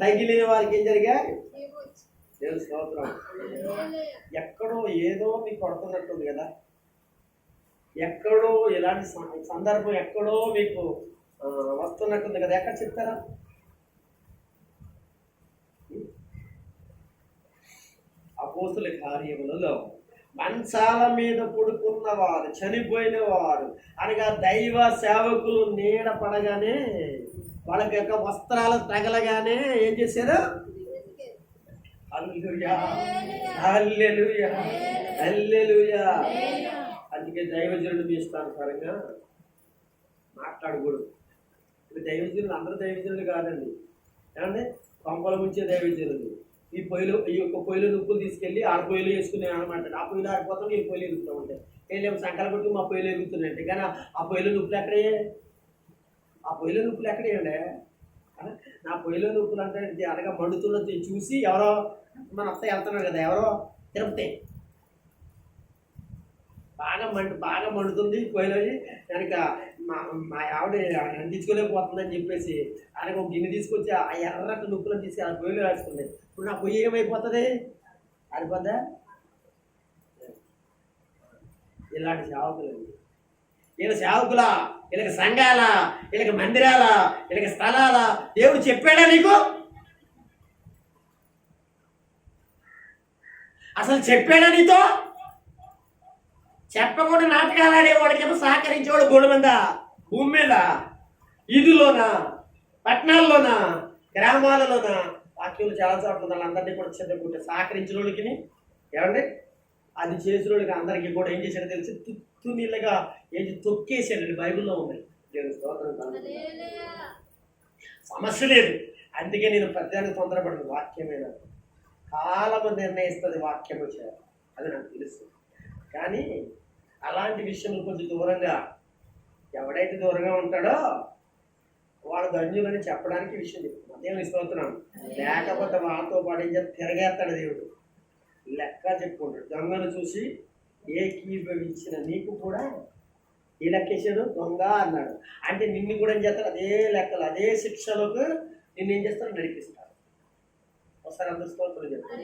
తగిలిన వారికి ఏం జరిగాయి? దేవుని స్తోత్రం. ఎక్కడో ఏదో మీకు కొడుతున్నట్టుంది కదా, ఎక్కడో ఇలాంటి సందర్భం ఎక్కడో మీకు వస్తున్నట్టుంది కదా, ఎక్కడ చెప్తారా? అపోస్తుల కార్యములలో మంచాల మీద పడుకున్న వారు, చనిపోయిన వారు అనగా దైవ సేవకులు నీడ పడగానే వాళ్ళకి యొక్క వస్త్రాలు తగలగానే ఏం చేశారు? హల్లెలూయా, హల్లెలూయా, హల్లెలూయా. అందుకే దైవజనుడు మీ ఇష్టానుసారంగా మాట్లాడకూడదు. ఇప్పుడు దైవజనులు అందరూ దైవజనులు కాదండి, ఏమంటే కొంపల ముంచే దైవజనులు. ఈ యొక్క పొయ్యిలో నుప్పులు తీసుకెళ్ళి ఆ పొయ్యిలో వేసుకుని అనమాట. ఆ పొయ్యిలో ఆడిపోతాం, ఈ పొయ్యిలు ఎగుతూ ఉంటాయి. వెళ్ళేమో సంకల కొట్టి మా పొయ్యిలో ఎగుతున్నాయంటే, కానీ ఆ పొయ్యిలో నుప్పులు ఎక్కడే? ఆ పొయ్యిలో నుప్పులు ఎక్కడేయండి? నా పొయ్యిలో నుప్పులు అంటే అనగా మండుతున్నది చూసి ఎవరో మన అత్త వెళ్తున్నారు కదా, ఎవరో తిరుపతి బాగా మండుతుంది పొయ్యిలో, కనుక మా ఆవిడ అందించుకోలేకపోతుందని చెప్పేసి ఆయనకు ఒక గిన్నె తీసుకొచ్చి ఆ ఎర్రటి నుప్పులను తీసి ఆ పొయ్యిలో వేసుకుంది. ఇప్పుడు నా పొయ్యి ఏమైపోతుంది? ఆడిపోద్దా? ఇలాంటి సేవకులండి. వీళ్ళ సేవకులా, వీళ్ళకి సంఘాల, వీళ్ళకి మందిరాల, వీళ్ళకి స్థలాల దేవుడు చెప్పాడా నీకు? అసలు చెప్పాడా నీతో? చెప్పకుండా నాటకాలు ఆడేవాడికేమో సహకరించేవాడు గోడ మీద, భూమి మీద, ఈదులోనా, పట్టణాల్లోనా, గ్రామాలలోనా. వాక్యంలో చాలా చోట్ల వాళ్ళందరినీ కూడా చెద్దకుంటే సహకరించిన వాళ్ళకి ఏమండి అది చేసిన వాళ్ళకి అందరికీ కూడా ఏం చేశాడో తెలిసి తుత్తు నీళ్ళగా ఏంటి తొక్కేసాడండి. బైబిల్లో ఉన్నాయి. సమస్య లేదు. అందుకే నేను ప్రతిదానికి తొందరపడను. వాక్యమైన కాలము నిర్ణయిస్తుంది వాక్యము చేయాలి, అది నాకు తెలుసు. కానీ అలాంటి విషయంలో కొంచెం దూరంగా ఎవడైతే దూరంగా ఉంటాడో వాడు ధన్యులని చెప్పడానికి విషయం చెప్తున్నాను. దేవుని స్తోత్రం. లేకపోతే వాళ్ళతో పాటు ఏం చేస్తే తిరగేస్తాడు దేవుడు, లెక్క చెప్పుకుంటాడు. దొంగను చూసి ఏకీభవించిన నీకు కూడా ఈ లెక్కేసాడు దొంగ అన్నాడు అంటే నిన్ను కూడా ఏం చేస్తాడు? అదే లెక్కలు, అదే శిక్షలోకి నిన్ను ఏం చేస్తాడు? నడిపిస్తాడు. ఒకసారి అంత స్తోత్రం చెప్తాను.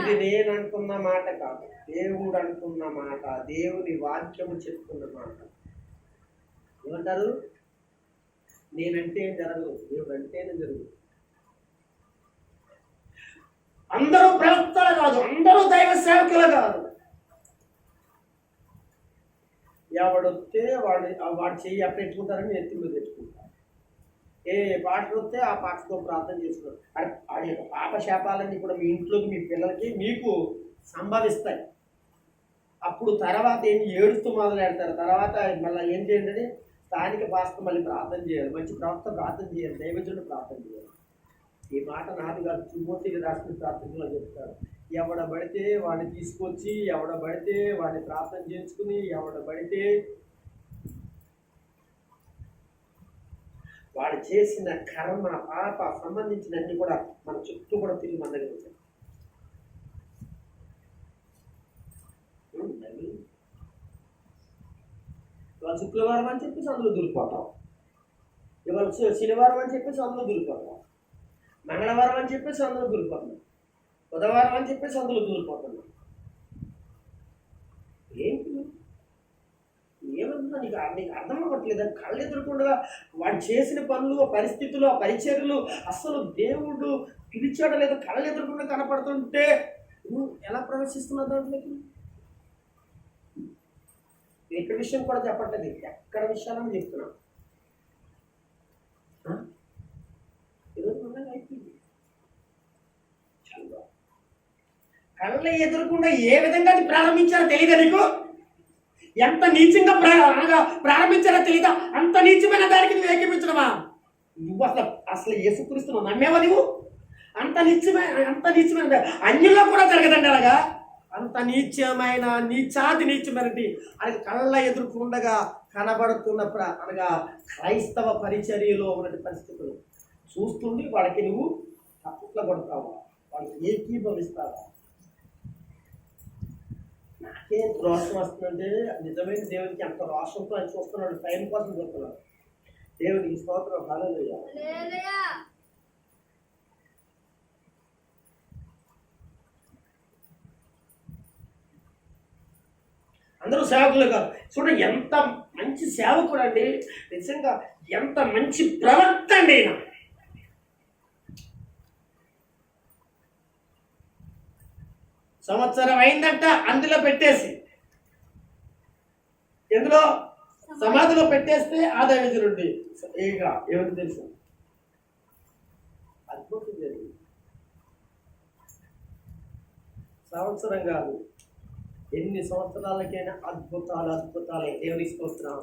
ఇది నేను అనుకున్న మాట కాదు, దేవుడు అనుకున్న మాట, దేవుని వాక్యము చెప్తున్న మాట. ఏమంటారు? నేనంటే ఏం జరగదు, దేవుడు అంటేనే జరగదు. అందరూ ప్రవక్తలు కాదు, అందరూ దైవ సేవకులు కాదు. ఎవడొస్తే వాడు చెయ్యి అక్కడ ఎత్తుకుంటారని ఎత్తి మీద తెచ్చుకుంటారు. ఏ పాట వస్తే ఆ పాటతో ప్రార్థన చేసుకున్నారు. వాడి యొక్క పాప శాపాలన్నీ కూడా మీ ఇంట్లోకి, మీ పిల్లలకి, మీకు సంభవిస్తాయి. అప్పుడు తర్వాత ఏం ఏడుస్తూ మొదలెడతారు. తర్వాత మళ్ళీ ఏం చేయండి? స్థానిక భాష మళ్ళీ ప్రార్థన చేయాలి, మంచి ప్రవక్త ప్రార్థన చేయాలి, దైవజనుడు ప్రార్థన చేయాలి. ఈ మాట నాది కాదు, తిమోతికి రాసిన ప్రార్థనలో చెప్తారు. ఎవడబడితే వాడిని తీసుకొచ్చి, ఎవడబడితే వాడిని ప్రార్థన చేసుకుని, ఎవడబడితే వాడు చేసిన కర్మ పాప సంబంధించిన అన్ని కూడా మన చుట్టూ కూడా తిరిగి మన దగ్గర వచ్చాయి. ఇవాళ శుక్రవారం అని చెప్పేసి అందులో దూరిపోతాం, ఇవాళ శనివారం అని చెప్పేసి అందులో దూరిపోతాం, మంగళవారం అని చెప్పేసి అందులో దూరిపోతున్నాం, బుధవారం అని చెప్పేసి అందులో దూరిపోతున్నాం. ఏంటి ఏమన్నా నీకు అర్థం అవ్వట్లేదు? కళ్ళు ఎదురుకుండా వాడు చేసిన పనులు, పరిస్థితులు, ఆ పరిచర్యలు అసలు దేవుడు పిలిచాడో లేదో కళ్ళు ఎదురుకుండా కనపడుతుంటే నువ్వు ఎలా ప్రవేశిస్తున్నావు దాంట్లోకి? ఎక్కడ విషయం కూడా చెప్పట్లేదు, ఎక్కడ విషయాలని చెప్తున్నావు. ఈరోజు పండగ అయిపోయింది. చాలా కళ్ళ ఎదురకుండా ఏ విధంగా అది ప్రారంభించారో తెలియదా నీకు? ఎంత నీచంగా ప్రారంభించారో తెలియదా? అంత నీచమైన దానికి నువ్వు ఏకీపించడమా? నువ్వు అసలు యేసుక్రీస్తును నమ్మేవా నువ్వు? అంత నీచమైన అన్యుల్లో కూడా జరగదండి అలాగా. అంత నీచమైన నీచమైనది అది కళ్ళ ఎదుర్కొండగా కనబడుతున్న అనగా క్రైస్తవ పరిచర్యలో ఉన్న పరిస్థితులు చూస్తుండి వాళ్ళకి నువ్వు తప్పుట్ల కొడతావా? వాళ్ళకి ఏకీభవిస్తావా? నాకేం రోషం వస్తుందంటే నిజమైన దేవునికి అంత రోషంతో ఆయన చూస్తున్నాడు, టైం కోసం చూస్తున్నాడు. దేవునికి స్తోత్రం, హల్లెలూయా. అందరూ సేవకులు కాదు. చూడండి ఎంత మంచి సేవకుడు అండి, నిజంగా ఎంత మంచి ప్రవక్త అండి ఆయన. సంవత్సరం అయిందంట అందులో పెట్టేసి, ఎందులో సమాధిలో పెట్టేస్తే ఆదాయ నుండి ఇక ఏమని తెలుసు, అద్భుతం జరిగింది. సంవత్సరం కాదు, ఎన్ని సంవత్సరాలకైనా అద్భుతాలే. దేవుని స్తోత్రం.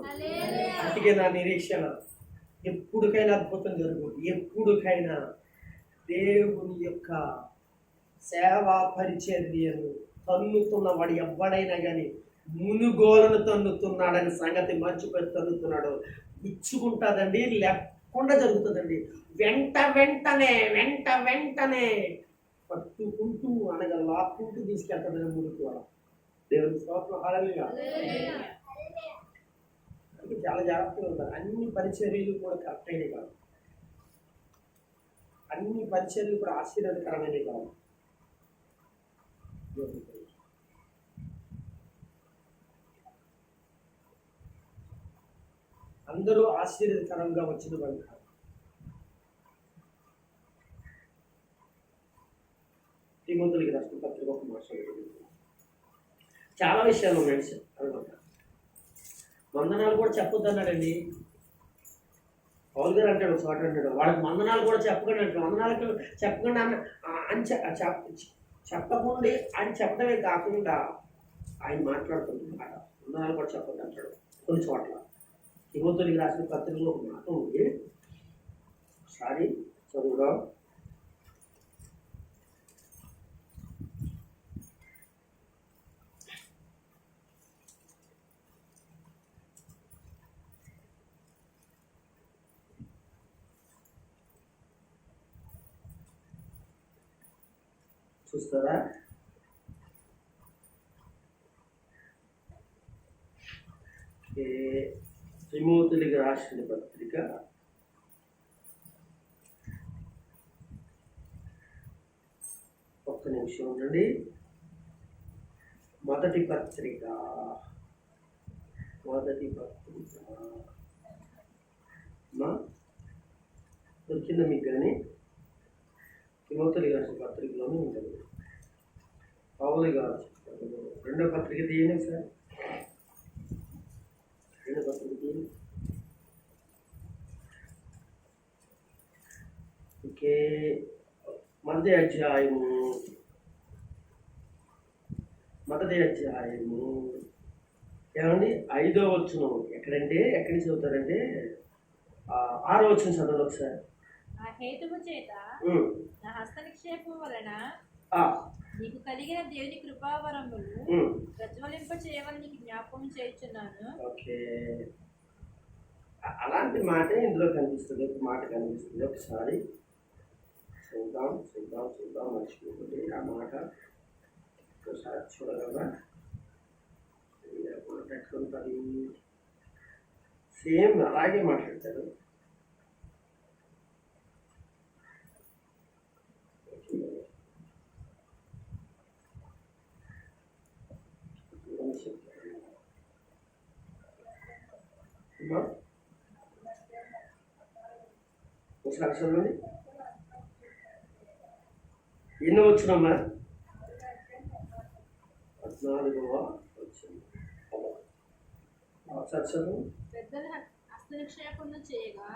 అందుకే నా నిరీక్షణ ఎప్పుడుకైనా అద్భుతం జరుగుతుంది. ఎప్పుడుకైనా దేవుని యొక్క సేవా పరిచర్యను తన్నుతున్న వాడు ఎవడైనా కానీ మునుగోలను తన్నుతున్నాడని సంగతి మర్చిపోయి తన్నుతున్నాడు. ఇచ్చుకుంటుందండి, లేకుండా జరుగుతుందండి. వెంటనే పట్టుకుంటూ అనగా లాక్కుంటూ తీసుకెళ్తాడని ముందుకు వాడు. దేవుని స్తోత్రం, హల్లెలూయా. అంటే చాలా జాగ్రత్తగా ఉంటారు. అన్ని పరిచర్యలు కూడా కరెక్ట్ అయినవి కాదు, అన్ని పరిచర్యలు కూడా ఆశీర్వాదకరమైనవి కాదు. అందరూ ఆశీర్వాదకరంగా వచ్చిన వాళ్ళు కాదు. తిమోతికి రాసిన పత్రిక ఒక మాట, చాలా విషయాలు ఉన్నాయి అనమాట. వందనాలు కూడా చెప్పొద్దు అన్నాడండి పౌలు గారు. అంటాడు చోట, అంటాడు వాళ్ళకి వందనాలు కూడా చెప్పకండి అంటాడు. వందనాలకు చెప్పకుండా అని చెప్పకుండా ఆయన చెప్పడమే కాకుండా ఆయన మాట్లాడుతుంటాడు. వందనాలు కూడా చెప్పొద్దు అంటాడు కొన్ని చోట్ల. తిమోతికి రాసిన పత్రికలో ఒక మాట ఉంది, ఒకసారి చదువుగా. చూస్తారా? తిమోతికి రాసిన పత్రిక ఒక్క నిమిషం ఉండండి. మొదటి పత్రిక దొరికిందా మీకు? కానీ తిమోతికి రాసిన పత్రికలోనే ఉంటుంది. పౌలు గారు రెండో పత్రిక తీయండి సార్, రెండో పత్రిక తీయండి. ఓకే, మొదటి అధ్యాయము ఏమండి 5వ వచనం ఎక్కడంటే, ఎక్కడి నుంచి చదువుతారంటే 6వ వచనం చదవండి ఒకసారి. ఆ హేతువు చేత నా హస్త నిక్షేపం వలన నీకు కలిగిన దేవుని కృపావరములు ప్రజ్వలింప చేయవని నీకు జ్ఞాపకం చేయుచున్నాను. ఓకే, అలాంటి మాట ఇందులో కనిపిస్తుంది. ఒక మాట కనిపిస్తుంది, ఒకసారి చూద్దాం మర్చిపోతుంది ఆ మాట. ఒకసారి చూడగలరా? ఎట్లుంటుంది? సేమ్ అలాగే మాట్లాడతారు. ఒకసారి చూడండి, ఎన్నో వచ్చినమ్మా? 14వ వచ్చింది. ఒకసారి చదువు. పెద్దల హస్త నిక్షేపం చేయగా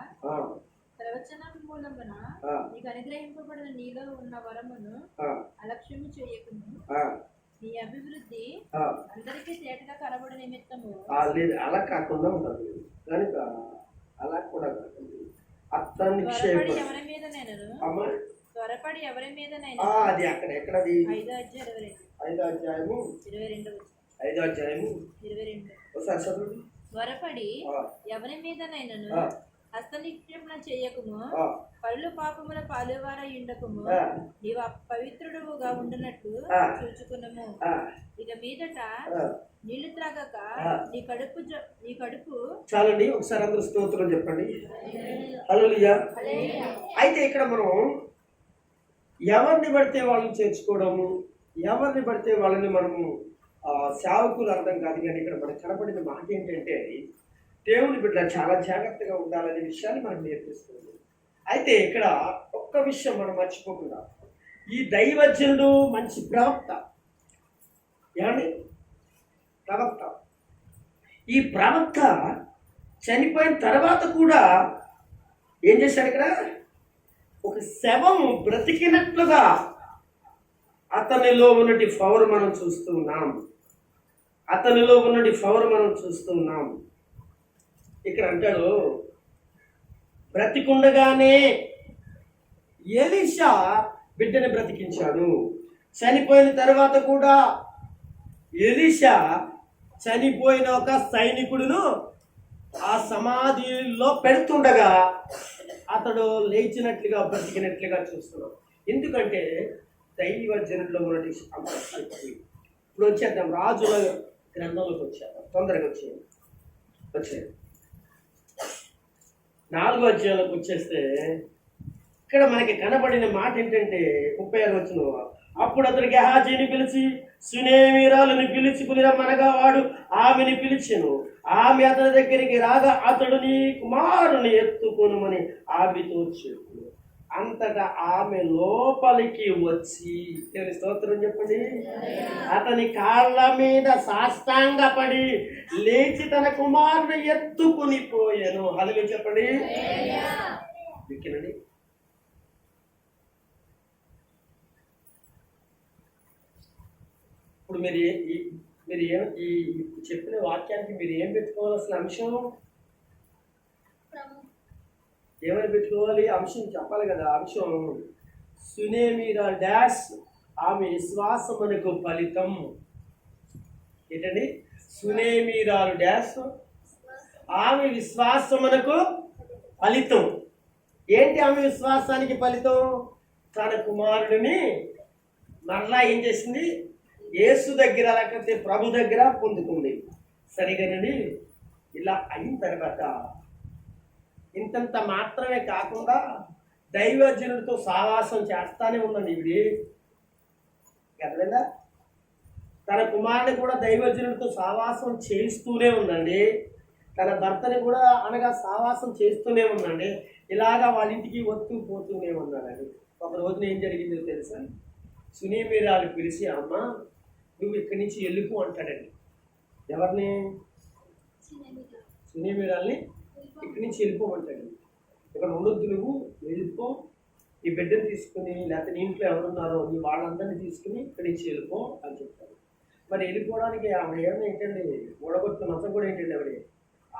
ప్రవచనం మూలమున ఆ, నీకు అనుగ్రహింపబడిన నీలో ఉన్న వరమును ఆ, అలక్ష్యము చేయకుము. ఆ, నీ అభివృద్ధి ఆ. అందరికీ తేటగా కనబడు నిమిత్తము లేదు అలా కాకుండా ఉండదు కనుక అలా కూడా కాదండి. అతన్ని త్వరపడి ఎవరి మీద నేను అమ్మా త్వరపడి ఎవరి మీద అది అక్కడ ఎక్కడది 5:22 ఐదో అధ్యాయము 22 ఐదో అధ్యాయము 22 ఒకసారి చదవండి. త్వరపడి ఆ, ఎవరి మీద నైనను ఆ, హస్తనిక్షేపణ చేయకుము. ఆ, పళ్ళు పాపముల పాలువార ఉండకుము. ఆ, నీవు అపవిత్రుడుగా ఉండునట్లు ఆ. చూచుకున్నాము. ఆ, ఇక మీదట ఆ. నీళ్లు త్రాగక ఆ. నీ కడుపు చాలండి ఒకసారి అందరూ స్తోత్రం చెప్పండి. హల్లెలూయా. అయితే ఇక్కడ మనం ఎవరిని పడితే వాళ్ళని చేర్చుకోవడము, ఎవరిని పడితే వాళ్ళని మనము సేవకులు అర్థం కాదు. కానీ ఇక్కడ మనకు కనపడిన మాట ఏంటంటే దేవుని బిడ్డ చాలా జాగ్రత్తగా ఉండాలనే విషయాన్ని మనకు నేర్పిస్తుంది. అయితే ఇక్కడ ఒక్క విషయం మనం మర్చిపోకుండా, ఈ దైవజనుడు మంచి ప్రవక్త. ఏమండి ప్రవక్త, ఈ ప్రవక్త చనిపోయిన తర్వాత కూడా ఏం చేశాడు? ఇక్కడ ఒక శవము బ్రతికినట్లుగా అతనిలో ఉన్నటి పవర్ మనం చూస్తున్నాం. అతనిలో ఉన్నటి పవర్ మనం చూస్తున్నాం. ఇక్కడ అంటాడు, బ్రతికుండగానే ఎలీషా బిడ్డని బ్రతికించాడు. చనిపోయిన తర్వాత కూడా ఎలీషా చనిపోయిన ఒక సైనికుడును ఆ సమాధిలో పెడుతుండగా అతడు లేచినట్లుగా బ్రతికినట్లుగా చూస్తున్నాం. ఎందుకంటే దైవజనుల్లో ఉన్నటి ఇప్పుడు వచ్చేద్దాం, రాజుల గ్రంథంలోకి వచ్చేద్దాం. తొందరగా వచ్చే 4వ అధ్యాయంలోకి వచ్చేస్తే ఇక్కడ మనకి కనబడిన మాట ఏంటంటే 36 వచనం, అప్పుడు అతడు గెహాజీని పిలిచి సునేమీరాలను పిలుచుకుని రమ్మనగా వాడు ఆమెని పిలిచెను. ఆమె అతని దగ్గరికి రాగా అతడు నీ కుమారుని ఎత్తుకొనుమని ఆమెతో చెప్పు. అంతటా ఆమె లోపలికి వచ్చి, దేవుని స్తోత్రం చెప్పండి, అతని కాళ్ళ మీద సాష్టాంగపడి లేచి తన కుమారుని ఎత్తుకుని పోయాను. హల్లెలూయా చెప్పండి. విక్కినండి. ఇప్పుడు మీరు ఈ చెప్పిన వాక్యానికి మీరు ఏం పెట్టుకోవాల్సిన అంశం? ఏమని పెట్టుకోవాలి? అంశం చెప్పాలి కదా. అంశం సునేమీరా డాష్ ఆమె విశ్వాసమునకు ఫలితం. ఏంటండి? సునేమీరాలు డాష్ ఆమె విశ్వాసమునకు ఫలితం. ఏంటి ఆమె విశ్వాసానికి ఫలితం? తన కుమారుడిని మరలా ఏం చేసింది? యేసు దగ్గర, లేకపోతే ప్రభు దగ్గర పొందుకుంది. సరిగానండి. ఇలా అయిన తర్వాత ఇంతంత మాత్రమే కాకుండా దైవజనుడితో సహవాసం చేస్తానే ఉందండి ఇవిడి కదా. తన కుమారుని కూడా దైవజనుడితో సహవాసం చేస్తూనే ఉందండి. తన భర్తని కూడా అనగా సహవాసం చేస్తూనే ఉందండి. ఇలాగా వాళ్ళ ఇంటికి వస్తూ పోతూనే ఉన్నాడండి. ఒక రోజున ఏం జరిగిందో తెలుసా? సునేమీరాలు పిలిచి, అమ్మ నువ్వు ఇక్కడి నుంచి వెళ్ళిపో అంటాడండి. ఎవరిని? సునేమీరాల్ని ఇక్కడి నుంచి వెళ్ళిపోమంటాడు. ఇక్కడ ఉండొద్దు, నువ్వు వెళ్ళిపో, ఈ బిడ్డను తీసుకుని, లేకపోతే నీ ఇంట్లో ఎవరున్నారో నీ వాళ్ళందరినీ తీసుకుని ఇక్కడి నుంచి వెళ్ళిపో అని చెప్తారు. మరి వెళ్ళిపోవడానికి ఆవిడ ఏమైనా ఏంటండి, ఓడగొట్టిన మతం కూడా ఏంటండి, ఆవిడ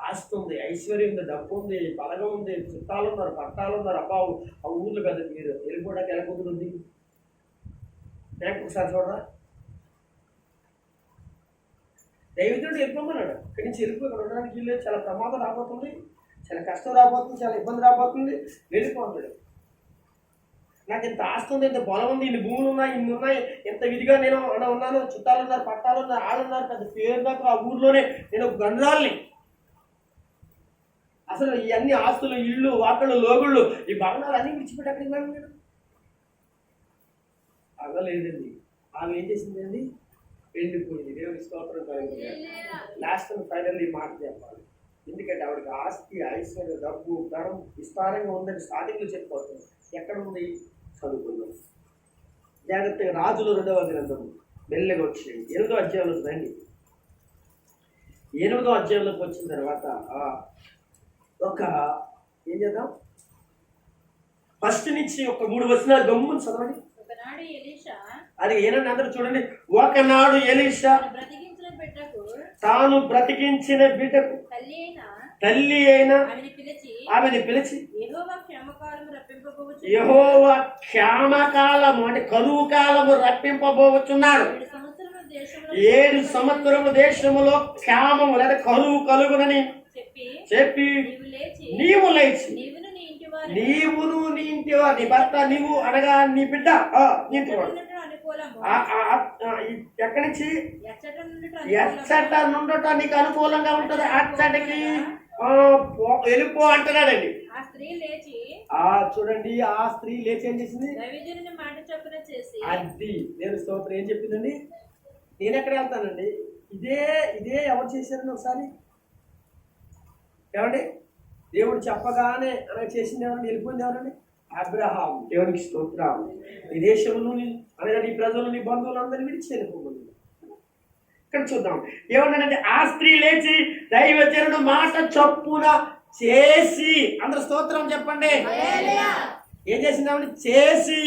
ఆస్తి ఉంది, ఐశ్వర్యం ఉంది, డబ్బు ఉంది, బలగం ఉంది, చుట్టాలు ఉన్నారు, పట్టాలు ఉన్నారు. అబ్బా ఆ ఊర్లు కదా, మీరు వెళ్ళిపోవడానికి ఎలా కుదురుంది? ఒకసారి చూడరా, దైవజనుడు వెళ్ళిపోమన్నాడు. ఇక్కడి నుంచి వెళ్ళిపో, ఇక్కడ ఉండడానికి వీళ్ళు చాలా ప్రమాదం రాబోతుంది, చాలా కష్టం రాబోతుంది, చాలా ఇబ్బంది రాబోతుంది, వెళ్ళిపోతాడు. నాకు ఇంత ఆస్తి ఉంది, ఇంత పొలం ఉంది, ఇన్ని భూములు ఉన్నాయి, ఇన్ని ఉన్నాయి, ఎంత విధిగా నేను ఉన్నాను, చుట్టాలు ఉన్నారు, పట్టాలు ఉన్నారు, ఆడున్నారు, పెద్ద పేరు దాకా ఆ ఊర్లోనే నేను ఒక గండ్రాల్ని. అసలు ఇవన్నీ ఆస్తులు, ఇళ్ళు, వాకళ్ళు, లోగుళ్ళు, ఈ భవనాలు అన్నీ విడిచిపెట్టి అక్కడికి వెళ్ళాను నేను. అవ్వలేదండి. ఆమె ఏం చేసిందండి? వెళ్ళిపోయింది. దేవుని స్తోత్రం కలిగింది. లాస్ట్ అండ్ ఫైనల్ ఈ మాట చెప్పాలి. ఎందుకంటే ఆవిడకి ఆస్తి, ఐశ్వర్య, డబ్బు, ధనం విస్తారంగా ఉందని స్టార్టింగ్లో చెప్పిపోతుంది. ఎక్కడ ఉంది? చదువుకుందాం జాగ్రత్తగా. రాజులు 2వ గ్రంథం మెల్లగా వచ్చినాయి. 8వ అధ్యాయంలోకి రండి. 8వ అధ్యాయంలోకి వచ్చిన తర్వాత ఒక ఏం చేద్దాం, ఫస్ట్ నుంచి ఒక 3 వచనాలు గమ్ముని చదవండి. ఒకనాడు ఎలీషా అది ఏనండి అందరూ చూడండి. ఒకనాడు ఎలీషా బ్రతికించిన బిడ్డకు తాను బ్రతికించిన బిడ్డకు తల్లి అయిన ఆమెను పిలిచి యెహోవా క్షామకాలము అంటే కరువు కాలము రప్పింపబోచున్నాడు. 7 సంవత్సరము దేశములో క్షామము లేదా కరువు కలుగునని చెప్పి నీవు లేచి నీవును నీ ఇంటి వారు నీ భర్త నీవు అనగా నీ బిడ్డ నీ ఇంటివాడు ఎక్కడి నుంచి ఎచ్చట నుండట నీకు అనుకూలంగా ఉంటది అచ్చటికి వెళ్ళిపో అంటున్నాడండి. చూడండి ఆ స్త్రీ లేచి ఏం చేసింది? అది నేను స్తోత్రం ఏం చెప్పిందండి? నేను ఎక్కడ వెళ్తానండి? ఇదే ఎవరు చేశారని ఒకసారి ఏమండి దేవుడు చెప్పగానే అలా చేసింది ఎవరండి? వెళ్ళిపోయింది ఎవరండి? అబ్రహాం. దేవునికి స్తోత్రం. నీ దేశంలో అనగా నీ ప్రజలు నీ బంధువులందరినీ విడిచి వెళ్ళిపోయింది. ఇక్కడ చూద్దాం ఏమన్నాడంటే ఆ స్త్రీ లేచి దైవజనుడు మాట చొప్పున చేసి, అందరూ స్తోత్రం చెప్పండి. ఏం చేసిందామని చేసి,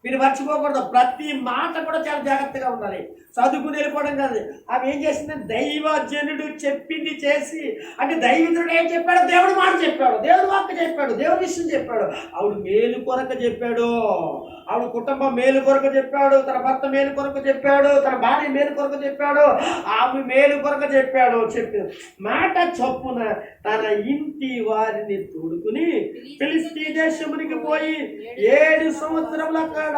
మీరు మర్చిపోకూడదు. ప్రతి మాట కూడా చాలా జాగ్రత్తగా ఉండాలి. చదువుకుని వెళ్ళిపోవడం కాదు. ఆమె ఏం చేసిందంటే దైవజనుడు చెప్పింది చేసి, అంటే దైవజనుడు ఏం చెప్పాడు? దేవుడు మాట చెప్పాడు, దేవుడు వాక్కు చెప్పాడు, దేవుడి విషయం చెప్పాడు. ఆవిడ మేలు కొరకు చెప్పాడు, ఆవిడ కుటుంబం మేలు కొరకు చెప్పాడు, తన భర్త మేలు కొరకు చెప్పాడు, తన భార్య మేలు కొరకు చెప్పాడు, ఆమె మేలు కొరకు చెప్పాడు. చెప్పి మాట చొప్పున తన ఇంటి వారిని తోడుకుని ఫిలిష్తీ దేశమునికి పోయి 7 సంవత్సరముల అక్కడ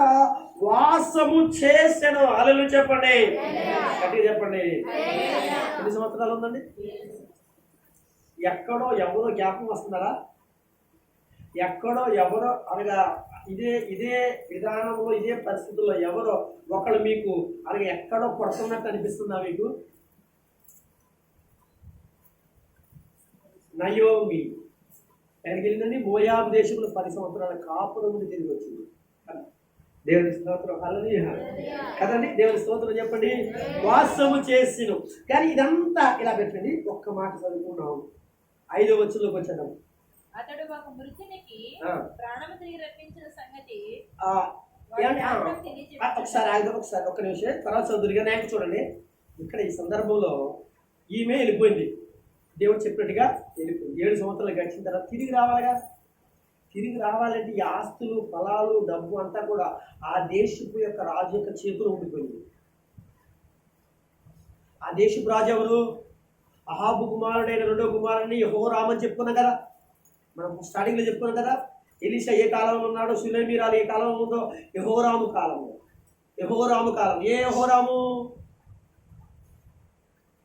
వాసము చేసెను. హల్లెలూయా చెప్పండి, గట్టిగా చెప్పండి. ఎన్ని సంవత్సరాలు ఉందండి? ఎక్కడో ఎవరో జ్ఞాపకం వస్తున్నారా? ఎక్కడో ఎవరో అనగా ఇదే విధానంలో ఇదే పరిస్థితుల్లో ఎవరో ఒకళ్ళు మీకు అనగా ఎక్కడో కొడుతున్నట్టు అనిపిస్తుందా మీకు? నయోమి ఎక్కడికి వెళ్ళిందండి? మోయాబు దేశంలో 10 సంవత్సరాల కాపురం నుండి తిరిగి వచ్చింది. దేవుని స్తోత్రం. హల్లెలూయా కదండి. దేవుని స్తోత్రం చెప్పండి. వాసము చేసిను. కానీ ఇదంతా ఇలా పెట్టండి. ఒక్క మాట చదువుకున్నాం. 5వ వచనంలోకి వచ్చాము. అతడు ఒక మృతునికి ప్రాణము తిరిగి రప్పించిన సంగతి ఒకసారి ఒక్క నిమిషం తర్వాత చదువుగా నాకు చూడండి. ఇక్కడ ఈ సందర్భంలో ఈమె వెళ్ళిపోయింది. దేవుడు చెప్పినట్టుగా వెళ్ళిపోయింది. 7 సంవత్సరాలు గడిచిన తర్వాత తిరిగి రావాలిగా. తిరిగి రావాలంటే ఈ ఆస్తులు ఫలాలు డబ్బు అంతా కూడా ఆ దేశపు యొక్క రాజు యొక్క చేతిలో ఉండిపోయింది. ఆ దేశపు రాజు ఎవరు? అహాబు కుమారుడైన 2వ కుమారుడిని యెహోరాము అని చెప్పుకున్నాం కదా. మనం స్టార్టింగ్లో చెప్పుకున్నాం కదా. ఎలీషా ఏ కాలంలో ఉన్నాడో, సులేమీరాలు ఏ కాలంలో ఉందో, యెహోరాము కాలంలో. యెహోరాము కాలం. ఏ యెహోరాము?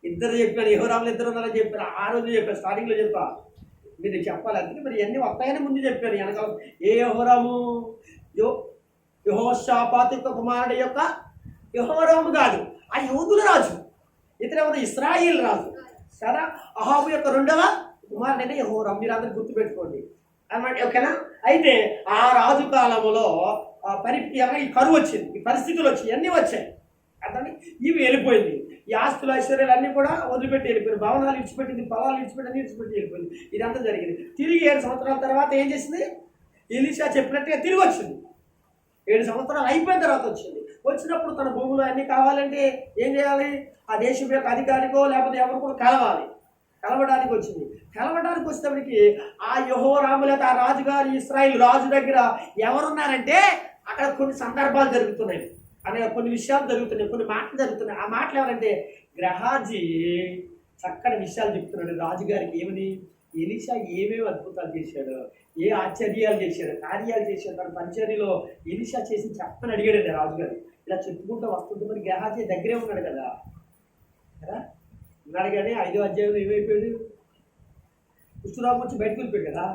ఇద్దరు చెప్పాను. యెహోరాములు 2 ఉన్నారని చెప్పారు. ఆ రోజు చెప్పాను, స్టార్టింగ్లో చెప్పా. మీరు చెప్పాలి. అందుకే మరి ఇవన్నీ వస్తాయని ముందు చెప్పాను. వెనకాల ఏ యెహోరాము? యెహోషాపాతు యొక్క కుమారుడు యొక్క యెహోరాము కాదు, ఆ యూదుల రాజు. ఇతరెవరు? ఇశ్రాయేల్ రాజు. సరే, అహాబు యొక్క 2వ కుమారుడైన యెహోరాము. మీరు అందరూ గుర్తుపెట్టుకోండి అన్నమాట. ఓకేనా? అయితే ఆ రాజు కాలంలో ఈ కరువు వచ్చింది, ఈ పరిస్థితులు వచ్చాయి, అన్నీ వచ్చాయి. అతన్ని ఇవి వెళ్ళిపోయింది. ఈ ఆస్తులు ఐశ్వర్యాలు అన్నీ కూడా వదిలిపెట్టి వెళ్ళిపోయింది. భవనాలు ఇచ్చిపెట్టింది, పొలాలు ఇచ్చిపెట్టి అన్ని ఇచ్చిపెట్టి వెళ్ళిపోయింది. ఇదంతా జరిగింది. తిరిగి 7 సంవత్సరాల తర్వాత ఏం చేసింది? ఎలీషా చెప్పినట్టుగా తిరిగి వచ్చింది. 7 సంవత్సరాలు అయిపోయిన తర్వాత వచ్చింది. వచ్చినప్పుడు తన భూములు అన్నీ కావాలంటే ఏం చేయాలి? ఆ దేశం యొక్క అధికారికో లేకపోతే ఎవరు కూడా కలవాలి. కలవడానికి వచ్చింది. కలవడానికి వచ్చేటప్పటికి ఆ యెహోరాము లేదా ఆ రాజుగారు ఇశ్రాయేల్ రాజు దగ్గర ఎవరున్నారంటే అక్కడ కొన్ని సందర్భాలు జరుగుతున్నాయి, అనే కొన్ని విషయాలు జరుగుతున్నాయి, కొన్ని మాటలు జరుగుతున్నాయి. ఆ మాటలు ఎవరంటే గెహాజీ చక్కని విషయాలు చెప్తున్నాడు రాజుగారికి. ఏమని? ఎలీషా ఏమేమి అద్భుతాలు చేశాడు, ఏ ఆశ్చర్యాలు చేశాడు, కార్యాలు చేశాడు, తన పరిచర్యలో ఎలీషా చేసి చెప్పని అడిగాడండి రాజుగారు. ఇలా చెప్పుకుంటూ వస్తుంటే మరి గెహాజీ దగ్గరే ఉన్నాడు కదా ఉన్నాడు. కానీ 5వ అధ్యాయంలో ఏమైపోయాడు? కుష్ఠరోగం వచ్చి బయటకు వెళ్ళిపోయాడు కదా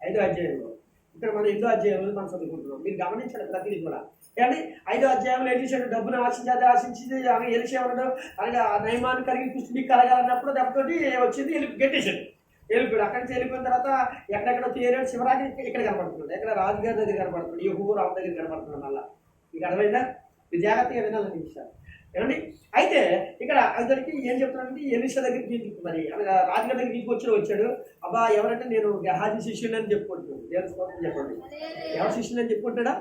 5వ అధ్యాయంలో. ఇక్కడ మనం 8వ అధ్యాయంలో మనం చదువుకుంటున్నాం. మీరు గమనించాలి ప్రతిదీ కూడా. కానీ 5వ అధ్యాయంలో ఏం చేశాడు? డబ్బును ఆశించింది ఆమె ఎలీషా ఉన్నాడు. అలాగే ఆ నయమాన్ని కలిగి కుష్ఠుని కలగాలన్నప్పుడు దెబ్బతోటి వచ్చింది, గెట్టేశాడు, వెళ్ళిపోయాడు. అక్కడి నుంచి వెళ్ళిపోయిన తర్వాత ఎక్కడెక్కడ తీరాడు. శివరాజు ఇక్కడ కనపడుతున్నాడు, ఎక్కడ రాజుగారి దగ్గర కనపడుతున్నాడు, యెహోరాము దగ్గర కనపడుతున్నాడు. మళ్ళీ మీకు అర్థమైందా? మీరు జాగ్రత్తగా వినాలని విషయాలు. ఏమండి అయితే ఇక్కడ అందరికి ఏం చెప్తున్నానంటే ఎలీషా దగ్గరికి మరి అనగా రాజుగారి దగ్గరికి వచ్చాడు. అబ్బా ఎవరంటే నేను గెహాజీ శిష్యుని అని చెప్పుకుంటున్నాను. దేవుని స్తోత్రం చెప్పండి. ఎవరు శిష్యుని అని చెప్పుకుంటాడా?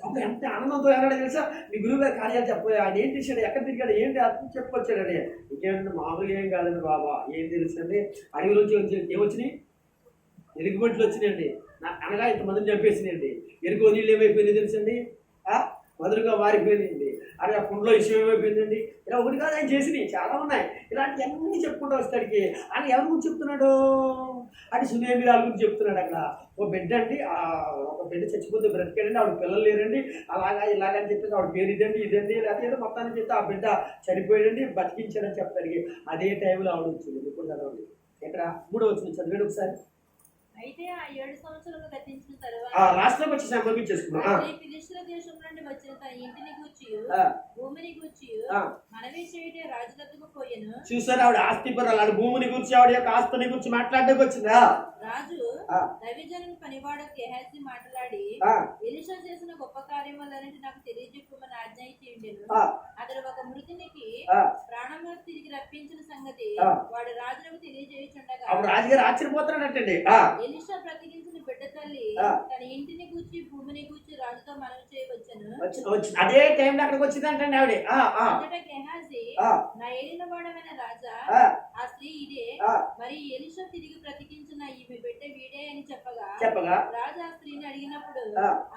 అప్పుడు ఎంత ఆనందంతో ఏమన్నాడు తెలుసా? మీ గురువు గారి కార్యాలు చెప్పాలి, ఆయన ఏం చేశాడు, ఎక్కడ తిరిగాడు, ఏంటి అర్థం చెప్పుకొచ్చాడండి. ఇంకేంటంటే మామూలుగా ఏం కాదండి బాబా, ఏం తెలుసండి, అడవిలోంచి ఏమొచ్చినాయి, ఎలుగుబంట్లు వచ్చినాయండి. అనగా ఇంతమందిని చంపేసినాయండి. ఎరుగు నీళ్ళు ఏమైపోయింది తెలుసండి, మధురుగా మారిపోయిందండి. అలాగే ఆ కుండలో విషయం ఏమైపోయిందండి. ఇలా ఒకటి కాదు ఆయన చేసినాయి చాలా ఉన్నాయి. ఇలాంటివన్నీ చెప్పుకుంటూ వస్తాడికి ఆయన ఎవరి గురించి చెప్తున్నాడు అంటే సునేమిరాల గురించి చెప్తున్నాడు. అక్కడ ఒక బిడ్డ అండి, ఒక బిడ్డ చచ్చిపోతే బ్రతికాడండి, ఆవిడ పిల్లలు లేరండి, అలాగా ఇలాగని చెప్పేసి ఆవిడ పేరు ఇదండి ఇదండి లేకపోతే ఏదో మొత్తాన్ని చెప్తే ఆ బిడ్డ చనిపోయాడండి, బతికించాడని చెప్తాడు. అదే టైంలో ఆవిడ వచ్చింది. ఇప్పుడు చదవండి ఇక్కడ 3వ వచనం చదివాడు ఒకసారి. అయితే ఆ 7 సంవత్సరాలు గతించిన తరువాత రాష్ట్రంలోకి వచ్చి సంభవించేసుకున్నాం. ఫిలిష్తీయుల దేశం నుండి వచ్చిన తన ఇంటిని గూర్చి భూమిని గూర్చి మనవి చేయటే రాజు దగ్గరకు పోయెను. చూసారు ఆవిడ ఆస్తిపరాలు, ఆవిడ భూమిని గురించి ఆవిడ యొక్క ఆస్తిని గురించి మాట్లాడడానికి వచ్చిందా. రాజు దైవజనుని పనివాడు గెహాజీ మాట్లాడి ఎలీషా చేసిన గొప్ప కార్యములన్నిటి నాకు తెలియజెప్పమని ఆజ్ఞాయించి ఉండెను. అతడు ఒక మృతునికి ప్రాణంలో తిరిగి రప్పించిన సంగతి వాడు రాజులకు తెలియజేయుచుండగా అప్పుడు రాజుగారు ఆశ్చర్యపోతున్నాడంటండి. ఎలీషా ప్రతికించిన బిడ్డ తల్లి తన ఇంటిని గూర్చి భూమిని గూర్చి రాజుతో మనవి చేయవచ్చును. అదే టైంలో అక్కడికి వచ్చిందంటండి ఆవిడ. అంతటా గెహాజీ, నా ఏలిన వాడమైన రాజా, ఆ స్త్రీ ఇదే, మరి ఎలీషా తిరిగి ప్రతికించిన ఈమె బిడ్డ వీడే అని చెప్పగా రాజు ఆ స్త్రీని అడిగినప్పుడు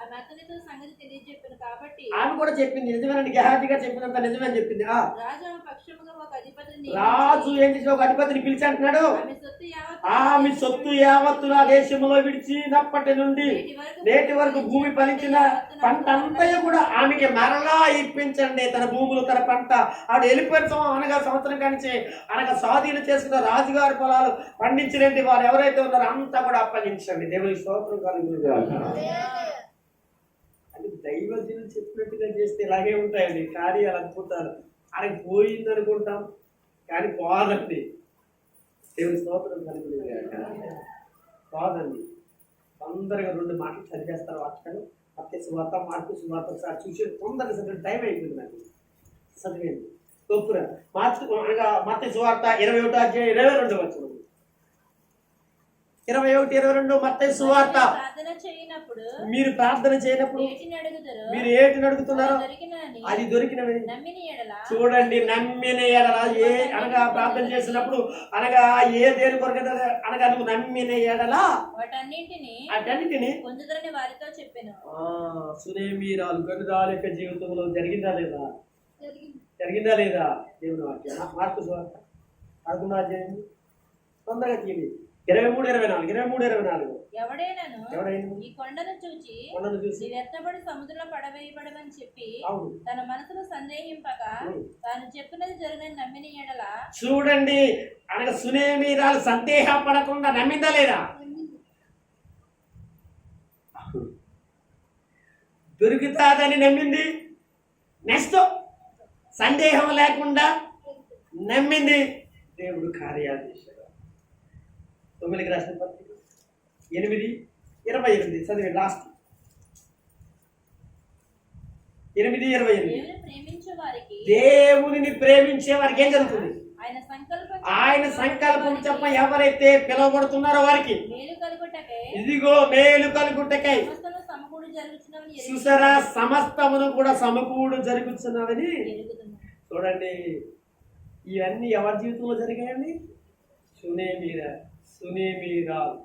ఆమె అతనితో సంగతి తెలియజెప్పాను. కాబట్టి ఆమె కూడా చెప్పింది నిజమేనండి, గెహాజీ గారు చెప్పినంత నిజమని చెప్పింది. రాజు ఆమె పక్షముగా ఒక అధిపతిని రాజు ఏం చేసి ఒక అధిపతిని పిలిచి అంటున్నాడు, ఆమె సొత్తు యావత్తు నా దేశంలో విడిచినప్పటి నుండి నేటి వరకు భూమి ఫలించిన పంట అంతా కూడా ఆమెకి మరలా ఇప్పించండి. తన భూములు తన పంట ఆవిడ వెళ్ళిపోయిన అనగా సంవత్సరం కానించి అనగా స్వాధీనం చేసుకున్న రాజుగారి పొలాలు పండించినట్టు వారు ఎవరైతే ఉన్నారో అంతా కూడా అప్పగించండి. దేవుని స్తోత్రం కలుగునుగా. అది దైవజనులు చెప్పినట్టుగా చేస్తే ఇలాగే ఉంటాయండి కార్యాలు, అనుకుంటారు ఆయనకి పోయింది అనుకుంటాం కానీ పోదండి. దేవుని స్తోత్రం కలుగునుగా. కాదండి, తొందరగా 2 మాటలు చదివేస్తారు వాక్యాలు. మత్తయి సువార్త, మార్కు సువార్త ఒకసారి చూసి తొందరగా చదివిన టైం అయిపోయింది నాకు. చదివేయండి తొప్పురా. అనగా మత్తయి సువార్త 21వ అధ్యాయం 22వ వచనం. 21-22 మత్తయి సువార్త. మీరు ప్రార్థన చేయనప్పుడు మీరు ఏటిని అడుగుతున్నారు అది దొరికినవి. చూడండి, నమ్మిన ఎడల ఏ అనగా ప్రార్థన చేసినప్పుడు అనగా ఏ దేని కొరకు అనగా నువ్వు నమ్మిన ఎడల వాటన్నిటిని పొందుదరని వారితో చెప్పాను. సునేమిరాలు గనురాల యొక్క జీవితంలో జరిగిందా లేదా? జరిగిందా లేదా? దేవుని వాక్యం మార్కు సువార్త 11వ అధ్యాయం తొందరగా తీయండి. 23-24 ఎవడైనా ఈ కొండను చూచి ఎత్తబడి సముద్రంలో పడవేయబడమని చెప్పి తన మనసులో సందేహింపగా తాను చెప్పినది జరిగిన నమ్మిన ఎడల. చూడండి, అనగా సునేమిరాలు సందేహపడకుండా నమ్మిందా లేదా? దొరుకుతాదని నమ్మింది. నెక్స్ట్ సందేహం లేకుండా నమ్మింది. దేవుడు కార్యాలు చేశాడు. 9 రాసిన పత్రిక 8:28 చదివి లాస్ట్ 8:28. దేవుని ప్రేమించే వారికి ఏం జరుగుతుంది? ఆయన సంకల్పం చెప్ప ఎవరైతే పిలువబడుతున్నారో వారికి ఇదిగో మేలు కలుగుటకై చూసారా, సమస్తమును కూడా సమకూడు జరుగుతున్నవని. చూడండి, ఇవన్నీ ఎవరి జీవితంలో జరిగాయండి? సునేమిరాలు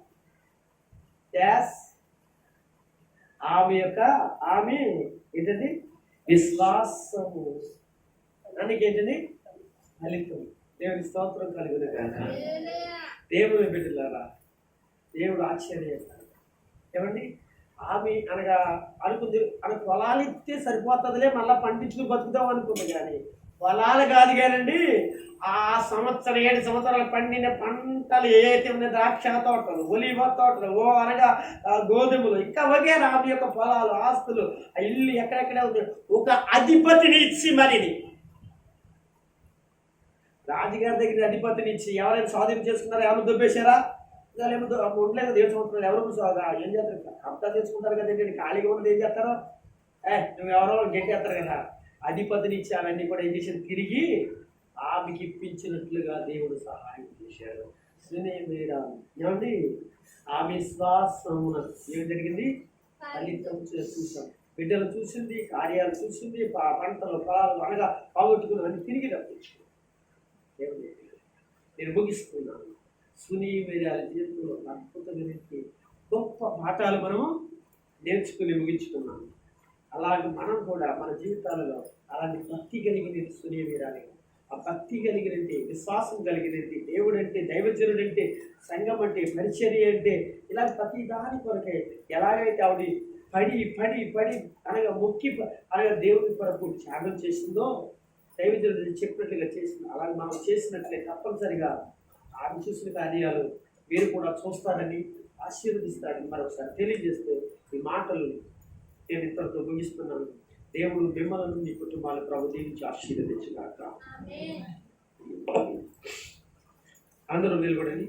ఆమె ఏంటండి? విశ్వాసము దానికి ఏంటండి? ఫలితం. దేవుని స్తోత్రం కలుగును గాక. దేవుని బిడ్డలారా, దేవుడు ఆశ్చర్యపడతాడు. ఏమండి, ఆమె అనగా అనుకుంది పొలాలు ఇస్తే సరిపోతుందిలే, మళ్ళీ పండించుకుని బతుకుదాం అనుకుంది. కానీ పొలాలు కాదు కానండి, ఆ 7 సంవత్సరాలు పండిన పంటలు ఏదైతే ఉన్నాయి, ద్రాక్ష తోటలు, ఒలివ తోటలు, అనగా గోధుమలు, ఇంకా వగేరా ఆమె యొక్క పొలాలు, ఆస్తులు, ఆ ఇల్లు ఎక్కడెక్కడే ఉంది. ఒక అధిపతిని ఇచ్చి మరిని రాజుగారి దగ్గర అధిపతిని ఇచ్చి ఎవరైనా స్వాధీనం చేసుకున్నారా? ఎవరు దొబ్బేశారా? ఉండలేదు 7 సంవత్సరాలు. ఎవరు ఏం చేస్తారు? కబ్జా చేసుకుంటారు కదండి. ఖాళీగా ఉన్నది ఏం చేస్తారో, నువ్వు ఎవరో గెట్టేస్తారు కదా. అధిపతిని ఇచ్చారన్నీ కూడా ఏం చేశారు, తిరిగి ఆమెకి ఇప్పించినట్లుగా దేవుడు సహాయం చేశాడు. ఏమండి ఆమె విశ్వాసమున ఏం జరిగింది, ఫలితం చూసాం. బిడ్డలు చూసింది, కార్యాలు చూసింది, పంటలు పొలాలు అనగా పోగొట్టుకుని అన్ని తిరిగి రప్పించుకున్నాం. ఏమండి నేను ముగిస్తున్నాను. సునీమేరాల జీవితంలో అద్భుతమైన గొప్ప పాఠాలు మనము నేర్చుకుని ముగించుకున్నాము. అలాగే మనం కూడా మన జీవితాలలో అలాంటి భక్తి కలిగిన సునీమేరాలి, ఆ భక్తి కలిగినట్టు, విశ్వాసం కలిగినట్టు, దేవుడు అంటే, దైవజనుడు అంటే, సంఘం అంటే, పరిచర్య అంటే, ఇలా ప్రతి దాని కొరకే ఎలాగైతే ఆవిడ పడి పడి పడి అనగా మొక్కి అనగా దేవుని కొరకు త్యాగం చేసిందో, దైవజనుడు చెప్పినట్లుగా చేసింది. అలాగే మనం చేసినట్లే తప్పనిసరిగా ఆమె చూసిన కార్యాలు మీరు కూడా చూస్తారని, ఆశీర్వదిస్తారని మరొకసారి తెలియజేస్తూ ఈ మాటలు నేను ఇతరులతో ముగిస్తున్నాను. దేవుడు మిమ్మల్ని మీ కుటుంబాల ప్రభు దీవించి ఆశీర్వదించుగాక. ఆమేన్. అందరూ నిలబడండి.